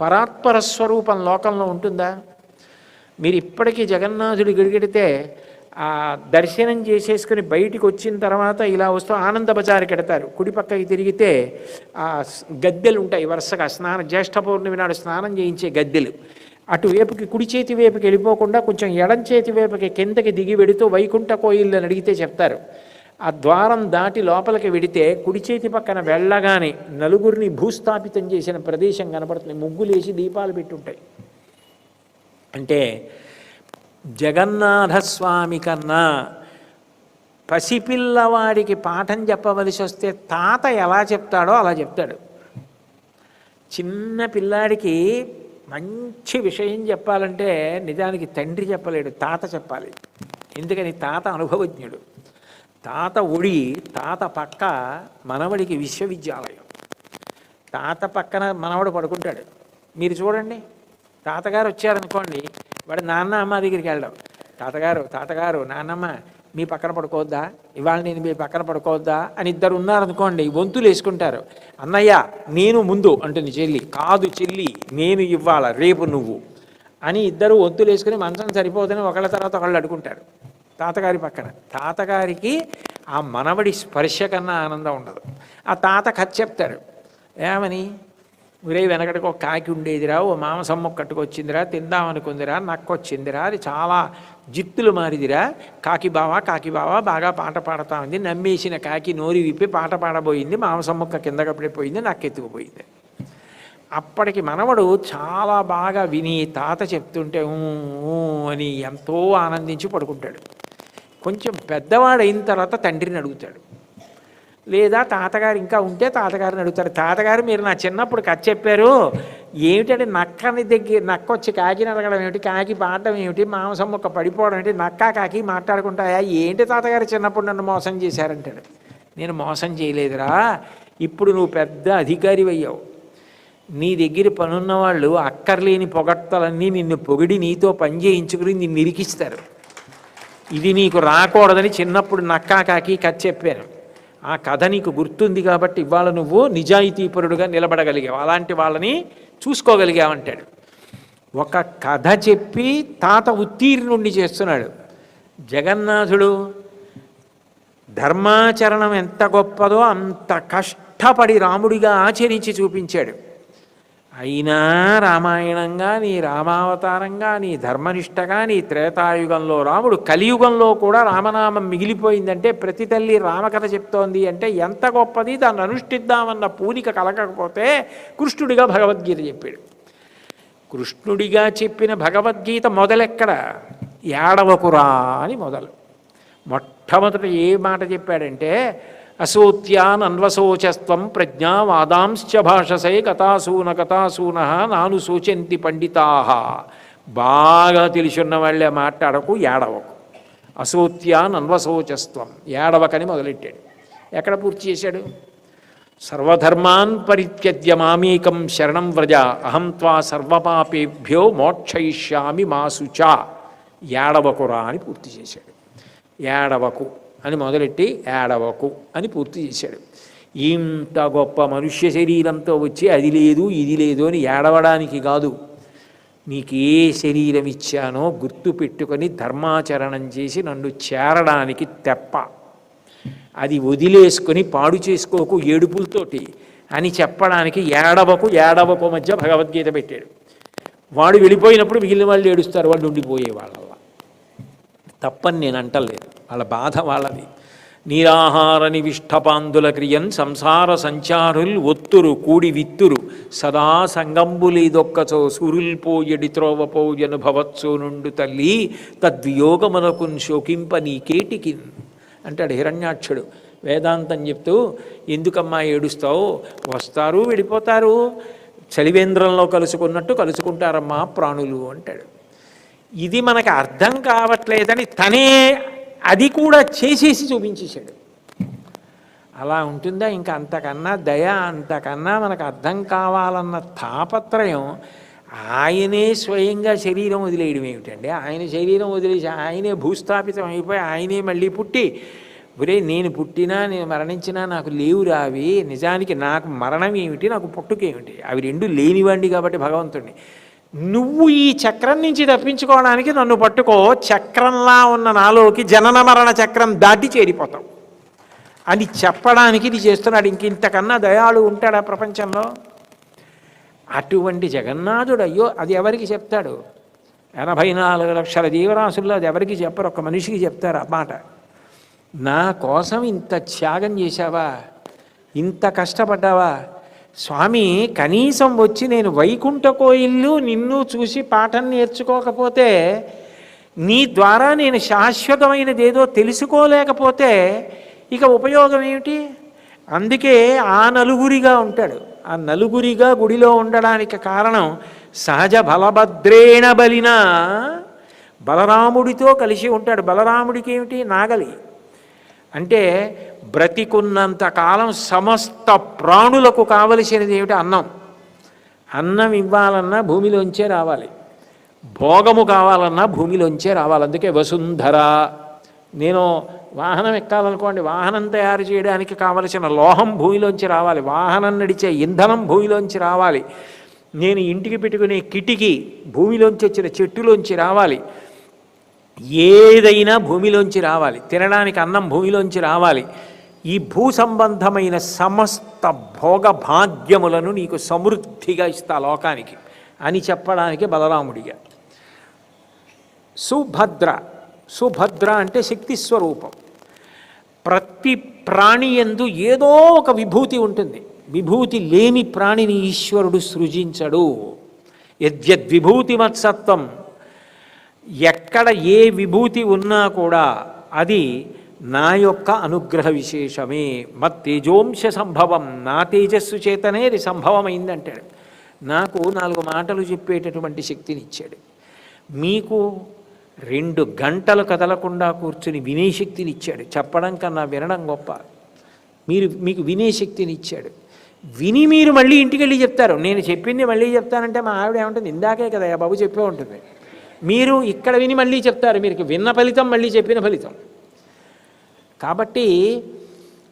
పరాత్పర స్వరూపం లోకంలో ఉంటుందా? మీరు ఇప్పటికీ జగన్నాథుడి గిడిగిడితే ఆ దర్శనం చేసేసుకుని బయటికి వచ్చిన తర్వాత ఇలా వస్తూ ఆనంద బజారుకి ఎడతారు. కుడి పక్కకి తిరిగితే ఆ గద్దెలు ఉంటాయి వరుసగా, జ్యేష్ఠ పౌర్ణమి నాడు స్నానం చేయించే గద్దెలు. అటువైపుకి కుడి చేతి వైపుకి వెళ్ళిపోకుండా కొంచెం ఎడం చేతి వైపుకి కిందకి దిగి వెడుతూ వైకుంఠ కోయిల్ని అడిగితే చెప్తారు. ఆ ద్వారం దాటి లోపలికి వెడితే కుడి చేతి పక్కన వెళ్ళగానే నలుగురిని భూస్థాపితం చేసిన ప్రదేశం కనపడుతుంది. ముగ్గులేసి దీపాలు పెట్టుంటాయి. అంటే జగన్నాథస్వామి కన్నా పసిపిల్లవాడికి పాఠం చెప్పవలసి వస్తే తాత ఎలా చెప్తాడో అలా చెప్తాడు. చిన్న పిల్లాడికి మంచి విషయం చెప్పాలంటే నిజానికి తండ్రి చెప్పలేడు, తాత చెప్పాలి. ఎందుకని? తాత అనుభవజ్ఞుడు. తాత ఒడి, తాత పక్క మనవడికి విశ్వవిద్యాలయం. తాత పక్కన మనవడు పడుకుంటాడు. మీరు చూడండి, తాతగారు వచ్చారనుకోండి, వాడు నాన్న అమ్మ దగ్గరికి వెళ్ళడం, తాతగారు నాన్నమ్మ మీ పక్కన పడుకోవద్దా, ఇవాళ నేను మీ పక్కన పడుకోవద్దా అని ఇద్దరు ఉన్నారనుకోండి, వంతులు వేసుకుంటారు. అన్నయ్య నేను ముందు అంటుంది చెల్లి, కాదు చెల్లి నేను ఇవ్వాల రేపు నువ్వు అని ఇద్దరు వంతులు వేసుకుని మంచం సరిపోదని ఒకళ్ళ తర్వాత ఒకళ్ళు అడుకుంటారు తాతగారి పక్కన. తాతగారికి ఆ మనవడి స్పర్శ కన్నా ఆనందం ఉండదు. ఆ తాత కథ చెప్తాడు. ఏమని? ఒరే వెనకటికి ఒక కాకి ఉండేదిరా, ఓ మాంసం ముక్క కట్టుకొచ్చిందిరా, తిందామనుకుందిరా, నక్కొచ్చిందిరా, అది చాలా జిత్తులు మారిదిరా, కాకి బావా బాగా పాట పాడుతా ఉంది, నమ్మేసిన కాకి నోరు విప్పి పాట పాడబోయింది, మాంసం ముక్క కిందకి పడిపోయింది, నక్కెత్తుకుపోయింది. అప్పటికి మనవడు చాలా బాగా విని తాత చెప్తుంటే ఊ అని ఎంతో ఆనందించి పడుకుంటాడు. కొంచెం పెద్దవాడైన తర్వాత తండ్రిని అడుగుతాడు, లేదా తాతగారు ఇంకా ఉంటే తాతగారిని అడుగుతారు, తాతగారు మీరు నా చిన్నప్పుడు కథ చెప్పారు, ఏమిటంటే నక్కని దగ్గర నక్క వచ్చి కాకిని అడగడం ఏమిటి, కాకి పాడడం ఏమిటి, మాంసం ముక్క పడిపోవడం ఏంటి, నక్క కాకి మాట్లాడుకుంటాయా, ఏంటి తాతగారు చిన్నప్పుడు నన్ను మోసం చేశారంటాడు. నేను మోసం చేయలేదురా, ఇప్పుడు నువ్వు పెద్ద అధికారి అయ్యావు, నీ దగ్గర పనున్న వాళ్ళు అక్కర్లేని పొగడ్తలన్నీ నిన్ను పొగిడి నీతో పని చేయించుకుని నిన్ను ఇరికిస్తారు. ఇది నీకు రాకూడదని చిన్నప్పుడు నక్కా కాకి కథ చెప్పాను, ఆ కథ నీకు గుర్తుంది కాబట్టి ఇవాళ నువ్వు నిజాయితీపరుడుగా నిలబడగలిగావు, అలాంటి వాళ్ళని చూసుకోగలిగావంటాడు. ఒక కథ చెప్పి తాత ఉత్తీర్ణుణ్ణి చేస్తున్నాడు. జగన్నాథుడు ధర్మాచరణం ఎంత గొప్పదో అంత కష్టపడి రాముడిగా ఆచరించి చూపించాడు. అయినా రామాయణంగా నీ రామావతారంగా నీ ధర్మనిష్టగా నీ త్రేతాయుగంలో రాముడు, కలియుగంలో కూడా రామనామం మిగిలిపోయిందంటే ప్రతి తల్లి రామకథ చెప్తోంది అంటే ఎంత గొప్పది, దాన్ని అనుష్ఠిద్దామన్న పూనిక కలగకపోతే కృష్ణుడిగా భగవద్గీత చెప్పాడు. కృష్ణుడిగా చెప్పిన భగవద్గీత మొదలెక్కడ, ఏడవకురా అని మొదలు. మొట్టమొదట ఏ మాట చెప్పాడంటే అసోత్యాన్ అన్వశోచస్త్వం ప్రజ్ఞావాదాంశ్చ భాషసే కథాసూన నాను శోచంతి పండితాహ. బాగా తెలిసున్న వాళ్ళే మాట్లాడకు, ఏడవకు. అసోత్యాన్ అన్వశోచస్త్వం, ఏడవకని మొదలెట్టాడు. ఎక్కడ పూర్తి చేశాడు? సర్వధర్మాన్ పరిత్యజ్య మామేకం శరణం వ్రజ అహం త్వా సర్వపాపేభ్యో మోక్షయిష్యామి మాసుచ. ఏడవకురా అని పూర్తి చేశాడు. ఏడవకు అని మొదలెట్టి ఏడవకు అని పూర్తి చేశాడు. ఇంత గొప్ప మనుష్య శరీరంతో వచ్చి అది లేదు ఇది లేదు అని ఏడవడానికి కాదు, నీకు ఏ శరీరం ఇచ్చానో గుర్తు పెట్టుకొని ధర్మాచరణం చేసి నన్ను చేరడానికి తెప్ప, అది వదిలేసుకొని పాడు చేసుకోకు ఏడుపులతోటి అని చెప్పడానికి ఏడవకు మధ్య భగవద్గీత పెట్టాడు. వాడు వెళ్ళిపోయినప్పుడు మిగిలిన వాళ్ళు ఏడుస్తారు, వాళ్ళు ఉండిపోయే వాళ్ళ తప్పని నేను అంటలేదు, వాళ్ళ బాధ వాళ్ళది. నీరాహార నివిష్టపాందుల క్రియన్ సంసార సంచారుల్ ఒత్తురు కూడి విత్తురు సదా సంగంబులీదొక్కచో సురుల్పోయడి త్రోవపోయను భవత్సో నుండు తల్లి తద్వియోగమునకున్ శోకింప నీకేటికిన్ అంటాడు హిరణ్యాక్షుడు వేదాంతం చెప్తూ. ఎందుకమ్మా ఏడుస్తావు, వస్తారు వెళ్ళిపోతారు, చలివేంద్రంలో కలుసుకున్నట్టు కలుసుకుంటారమ్మా ప్రాణులు అంటాడు. ఇది మనకు అర్థం కావట్లేదని తనే అది కూడా చేసేసి చూపించేశాడు. అలా ఉంటుందా? ఇంకా అంతకన్నా దయ, అంతకన్నా మనకు అర్థం కావాలన్న తాపత్రయం. ఆయనే స్వయంగా శరీరం వదిలేయడం ఏమిటండి? ఆయన శరీరం వదిలేసి ఆయనే భూస్థాపితం అయిపోయి ఆయనే మళ్ళీ పుట్టి, ఒరే నేను పుట్టినా నేను మరణించినా నాకు లేవురా అవి, నిజానికి నాకు మరణం ఏమిటి నాకు పుట్టుకేమిటి, అవి రెండు లేనివ్వండి కాబట్టి భగవంతుడిని నువ్వు ఈ చక్రం నుంచి తప్పించుకోవడానికి నన్ను పట్టుకో, చక్రంలా ఉన్న నాలోకి జనన మరణ చక్రం దాటి చేరిపోతావు అని చెప్పడానికి ఇది చేస్తున్నాడు. ఇంతకన్నా దయాళు ఉంటాడా ప్రపంచంలో? అటువంటి జగన్నాథుడు అయ్యో అది ఎవరికి చెప్తాడు? 84 లక్షల జీవరాశుల్లో అది ఎవరికి చెప్పరు, ఒక్క మనిషికి చెప్తారు ఆ మాట. నా కోసం ఇంత త్యాగం చేశావా, ఇంత కష్టపడ్డావా స్వామి, కనీసం వచ్చి నేను వైకుంఠ కోయిల్లు నిన్ను చూసి పాఠం నేర్చుకోకపోతే, నీ ద్వారా నేను శాశ్వతమైనదేదో తెలుసుకోలేకపోతే ఇక ఉపయోగం ఏమిటి? అందుకే ఆ నలుగురిగా ఉంటాడు. ఆ నలుగురిగా గుడిలో ఉండడానికి కారణం సహజ బలభద్రేణ బలిన బలరాముడితో కలిసి ఉంటాడు. బలరాముడికి ఏమిటి? నాగలి. అంటే బ్రతికున్నంత కాలం సమస్త ప్రాణులకు కావలసినది ఏమిటి? అన్నం. అన్నం ఇవ్వాలన్నా భూమిలోంచే రావాలి, భోగము కావాలన్నా భూమిలోంచే రావాలి. అందుకే వసుంధర. నేను వాహనం ఎక్కాలనుకోండి, వాహనం తయారు చేయడానికి కావలసిన లోహం భూమిలోంచి రావాలి, వాహనం నడిచే ఇంధనం భూమిలోంచి రావాలి, నేను ఇంటికి పెట్టుకునే కిటికీ భూమిలోంచి వచ్చిన చెట్టులోంచి రావాలి, ఏదైనా భూమిలోంచి రావాలి, తినడానికి అన్నం భూమిలోంచి రావాలి. ఈ భూ సంబంధమైన సమస్త భోగభాగ్యములను నీకు సమృద్ధిగా ఇస్తా లోకానికి అని చెప్పడానికి బలరాముడిగా. సుభద్ర, సుభద్ర అంటే శక్తి స్వరూపం. ప్రతి ప్రాణి యందు ఏదో ఒక విభూతి ఉంటుంది. విభూతి లేని ప్రాణిని ఈశ్వరుడు సృజించడు. యద్యద్విభూతిమత్సత్వం, ఎక్కడ ఏ విభూతి ఉన్నా కూడా అది నా యొక్క అనుగ్రహ విశేషమే. మత్తేజోంశ సంభవం, నా తేజస్సు చేతనే అది సంభవమైందంటాడు. నాకు 4 మాటలు చెప్పేటటువంటి శక్తిని ఇచ్చాడు. మీకు 2 గంటలు కదలకుండా కూర్చుని వినే శక్తిని ఇచ్చాడు. చెప్పడం కన్నా వినడం గొప్ప. మీకు వినే శక్తిని ఇచ్చాడు. విని మీరు మళ్ళీ ఇంటికి వెళ్ళి చెప్తారు. నేను చెప్పింది మళ్ళీ చెప్తానంటే మా ఆవిడ ఏమంటుంది, ఇందాకే కదా బాబు చెప్పే ఉంటుంది. మీరు ఇక్కడ విని మళ్ళీ చెప్తారు. మీరు విన్న ఫలితం మళ్ళీ చెప్పిన ఫలితం. కాబట్టి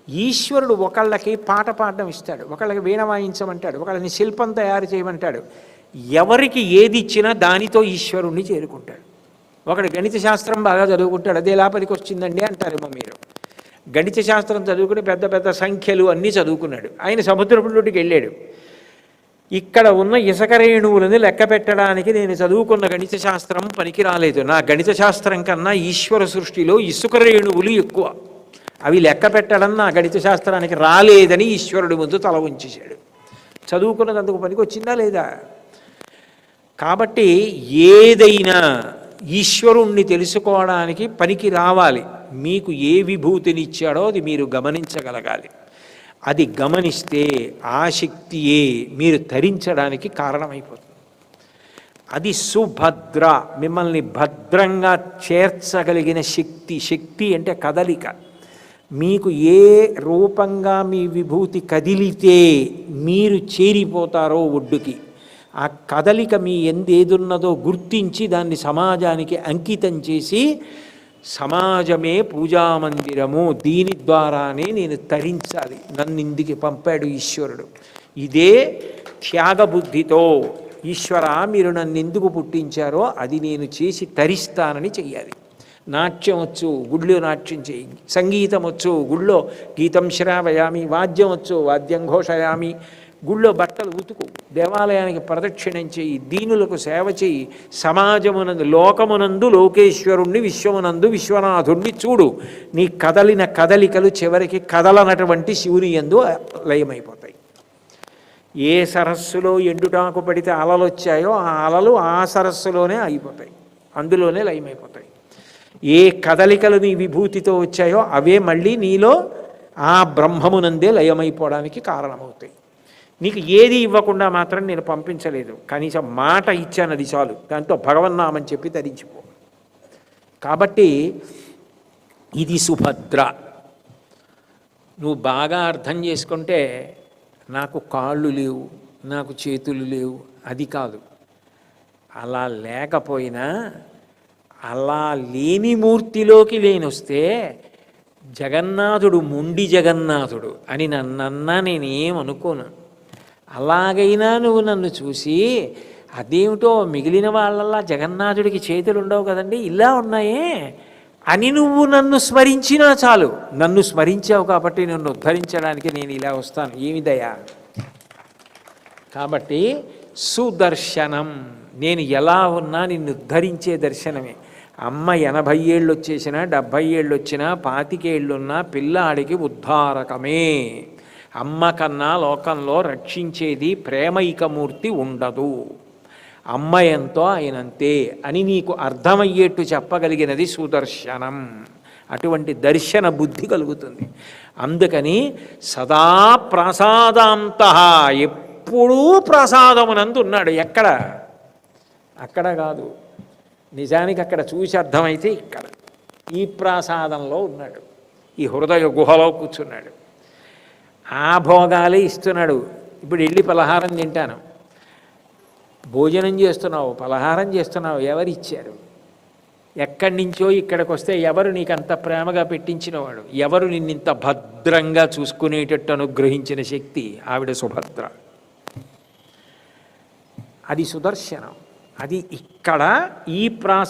ఈశ్వరుడు ఒకళ్ళకి పాట పాడడం ఇస్తాడు, ఒకళ్ళకి వీణ వాయించమంటాడు, ఒకళ్ళని శిల్పం తయారు చేయమంటాడు. ఎవరికి ఏది ఇచ్చినా దానితో ఈశ్వరుణ్ణి చేరుకుంటాడు. ఒకడు గణిత శాస్త్రం బాగా చదువుకుంటాడు, అది ఎలా పనికి వచ్చిందండి అంటారేమో మీరు. గణిత శాస్త్రం చదువుకుని పెద్ద పెద్ద సంఖ్యలు అన్నీ చదువుకున్నాడు. ఆయన సముద్రపుడికి వెళ్ళాడు. ఇక్కడ ఉన్న ఇసుక రేణువులని లెక్క పెట్టడానికి నేను చదువుకున్న గణిత శాస్త్రం పనికి రాలేదు. నా గణిత శాస్త్రం కన్నా ఈశ్వర సృష్టిలో ఇసుక రేణువులు ఎక్కువ. అవి లెక్క పెట్టడం నా గణిత శాస్త్రానికి రాలేదని ఈశ్వరుడి ముందు తల ఉంచేశాడు. చదువుకున్నది అందుకు పనికి వచ్చిందా లేదా? కాబట్టి ఏదైనా ఈశ్వరుణ్ణి తెలుసుకోవడానికి పనికి రావాలి. మీకు ఏ విభూతినిచ్చాడో అది మీరు గమనించగలగాలి. అది గమనిస్తే ఆ శక్తియే మీరు తరించడానికి కారణమైపోతుంది. అది సుభద్ర, మిమ్మల్ని భద్రంగా చేర్చగలిగిన శక్తి. శక్తి అంటే కదలిక. మీకు ఏ రూపంగా మీ విభూతి కదిలితే మీరు చేరిపోతారో ఒడ్డుకి, ఆ కదలిక మీ ఎందేదున్నదో గుర్తించి దాన్ని సమాజానికి అంకితం చేసి, సమాజమే పూజామందిరము, దీని ద్వారానే నేను తరించాలి, నన్ను ఇందుకు పంపాడు ఈశ్వరుడు. ఇదే త్యాగబుద్ధితో ఈశ్వర మీరు నన్ను ఎందుకు పుట్టించారో అది నేను చేసి తరిస్తానని చెయ్యాలి. నాట్యం వచ్చు, గుళ్ళో నాట్యం చేయి. సంగీతం వచ్చు, గుళ్ళో గీతం శ్రావయామి. వాద్యం వచ్చు, వాద్యం ఘోషయామి. గుళ్ళో బట్టలు ఉతుకు, దేవాలయానికి ప్రదక్షిణం చేయి, దీనులకు సేవ చేయి. సమాజమునందు లోకమునందు లోకేశ్వరుణ్ణి, విశ్వమునందు విశ్వనాథుణ్ణి చూడు. నీ కదలిన కదలికలు చివరికి కదలనటువంటి శివుని యందు లయమైపోతాయి. ఏ సరస్సులో ఎండుటాకు పడితే అలలు వచ్చాయో ఆ అలలు ఆ సరస్సులోనే అయిపోతాయి, అందులోనే లయమైపోతాయి. ఏ కదలికలు నీ విభూతితో వచ్చాయో అవే మళ్ళీ నీలో ఆ బ్రహ్మమునందే లయమైపోవడానికి కారణమవుతాయి. నీకు ఏది ఇవ్వకుండా మాత్రం నేను పంపించలేదు, కనీసం మాట ఇచ్చానది చాలు, దాంతో భగవన్నామని చెప్పి ధరించిపో. కాబట్టి ఇది సుభద్ర. నువ్వు బాగా అర్థం చేసుకుంటే నాకు కాళ్ళు లేవు, నాకు చేతులు లేవు, అది కాదు. అలా లేకపోయినా అలా లేని మూర్తిలోకి లేనొస్తే జగన్నాథుడు మొండి జగన్నాథుడు అని నన్నన్నా నేనేమనుకోను. అలాగైనా నువ్వు నన్ను చూసి అదేమిటో మిగిలిన వాళ్ళల్లా జగన్నాథుడికి చేతులు ఉండవు కదండి, ఇలా ఉన్నాయే అని నువ్వు నన్ను స్మరించినా చాలు. నన్ను స్మరించావు కాబట్టి నన్ను ఉద్ధరించడానికి నేను ఇలా వస్తాను. ఏమి దయా! కాబట్టి సుదర్శనం, నేను ఎలా ఉన్నా నిన్ను ఉద్ధరించే దర్శనమే. అమ్మ 80 ఏళ్ళు వచ్చేసినా 70 ఏళ్ళు వచ్చినా 25 ఏళ్ళున్నా పిల్లాడికి ఉద్ధారకమే. అమ్మ కన్నా లోకంలో రక్షించేది ప్రేమైకమూర్తి ఉండదు. అమ్మ ఎంతో ఆయనంతే అని నీకు అర్థమయ్యేట్టు చెప్పగలిగినది సుదర్శనం. అటువంటి దర్శన బుద్ధి కలుగుతుంది. అందుకని సదా ప్రసాదాంత, ఎప్పుడూ ప్రసాదమునందు ఉన్నాడు. ఎక్కడ? అక్కడ కాదు, నిజానికి అక్కడ చూసి అర్థమైతే ఇక్కడ ఈ ప్రసాదంలో ఉన్నాడు, ఈ హృదయ గుహలో కూర్చున్నాడు. ఆ భోగాలే ఇస్తున్నాడు. ఇప్పుడు వెళ్ళి పలహారం తింటాను, భోజనం చేస్తున్నావు, పలహారం చేస్తున్నావు, ఎవరిచ్చారు? ఎక్కడి నుంచో ఇక్కడికి వస్తే ఎవరు నీకంత ప్రేమగా పెట్టించినవాడు? ఎవరు నిన్నింత భద్రంగా చూసుకునేటట్టు అనుగ్రహించిన శక్తి? ఆవిడ సుభద్ర. అది సుదర్శనం. అది ఇక్కడ ఈ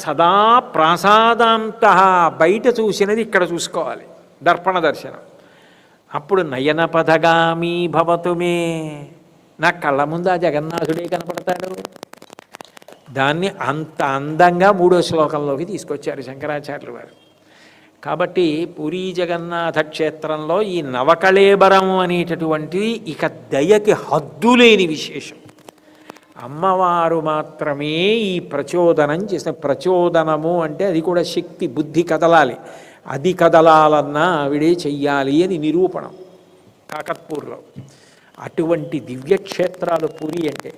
సదా ప్రసాదాంత, బయట చూసినది ఇక్కడ చూసుకోవాలి. దర్పణ దర్శనం. అప్పుడు నయనపథగామి భవతుమే, నా కళ్ళ ముందు ఆ జగన్నాథుడే కనపడతాడు. దాన్ని అంత అందంగా 3వ శ్లోకంలోకి తీసుకొచ్చారు శంకరాచార్యులు వారు. కాబట్టి పూరీ జగన్నాథ క్షేత్రంలో ఈ నవకళేబరం అనేటటువంటిది ఇక దయకి హద్దులేని విశేషం. అమ్మవారు మాత్రమే ఈ ప్రచోదనం చేసిన. ప్రచోదనము అంటే అది కూడా శక్తి, బుద్ధి కదలాలి. అది కదలాలన్నా ఆవిడే చెయ్యాలి అని నిరూపణం కాకత్పూర్లో. అటువంటి దివ్యక్షేత్రాలు పూరి అంటే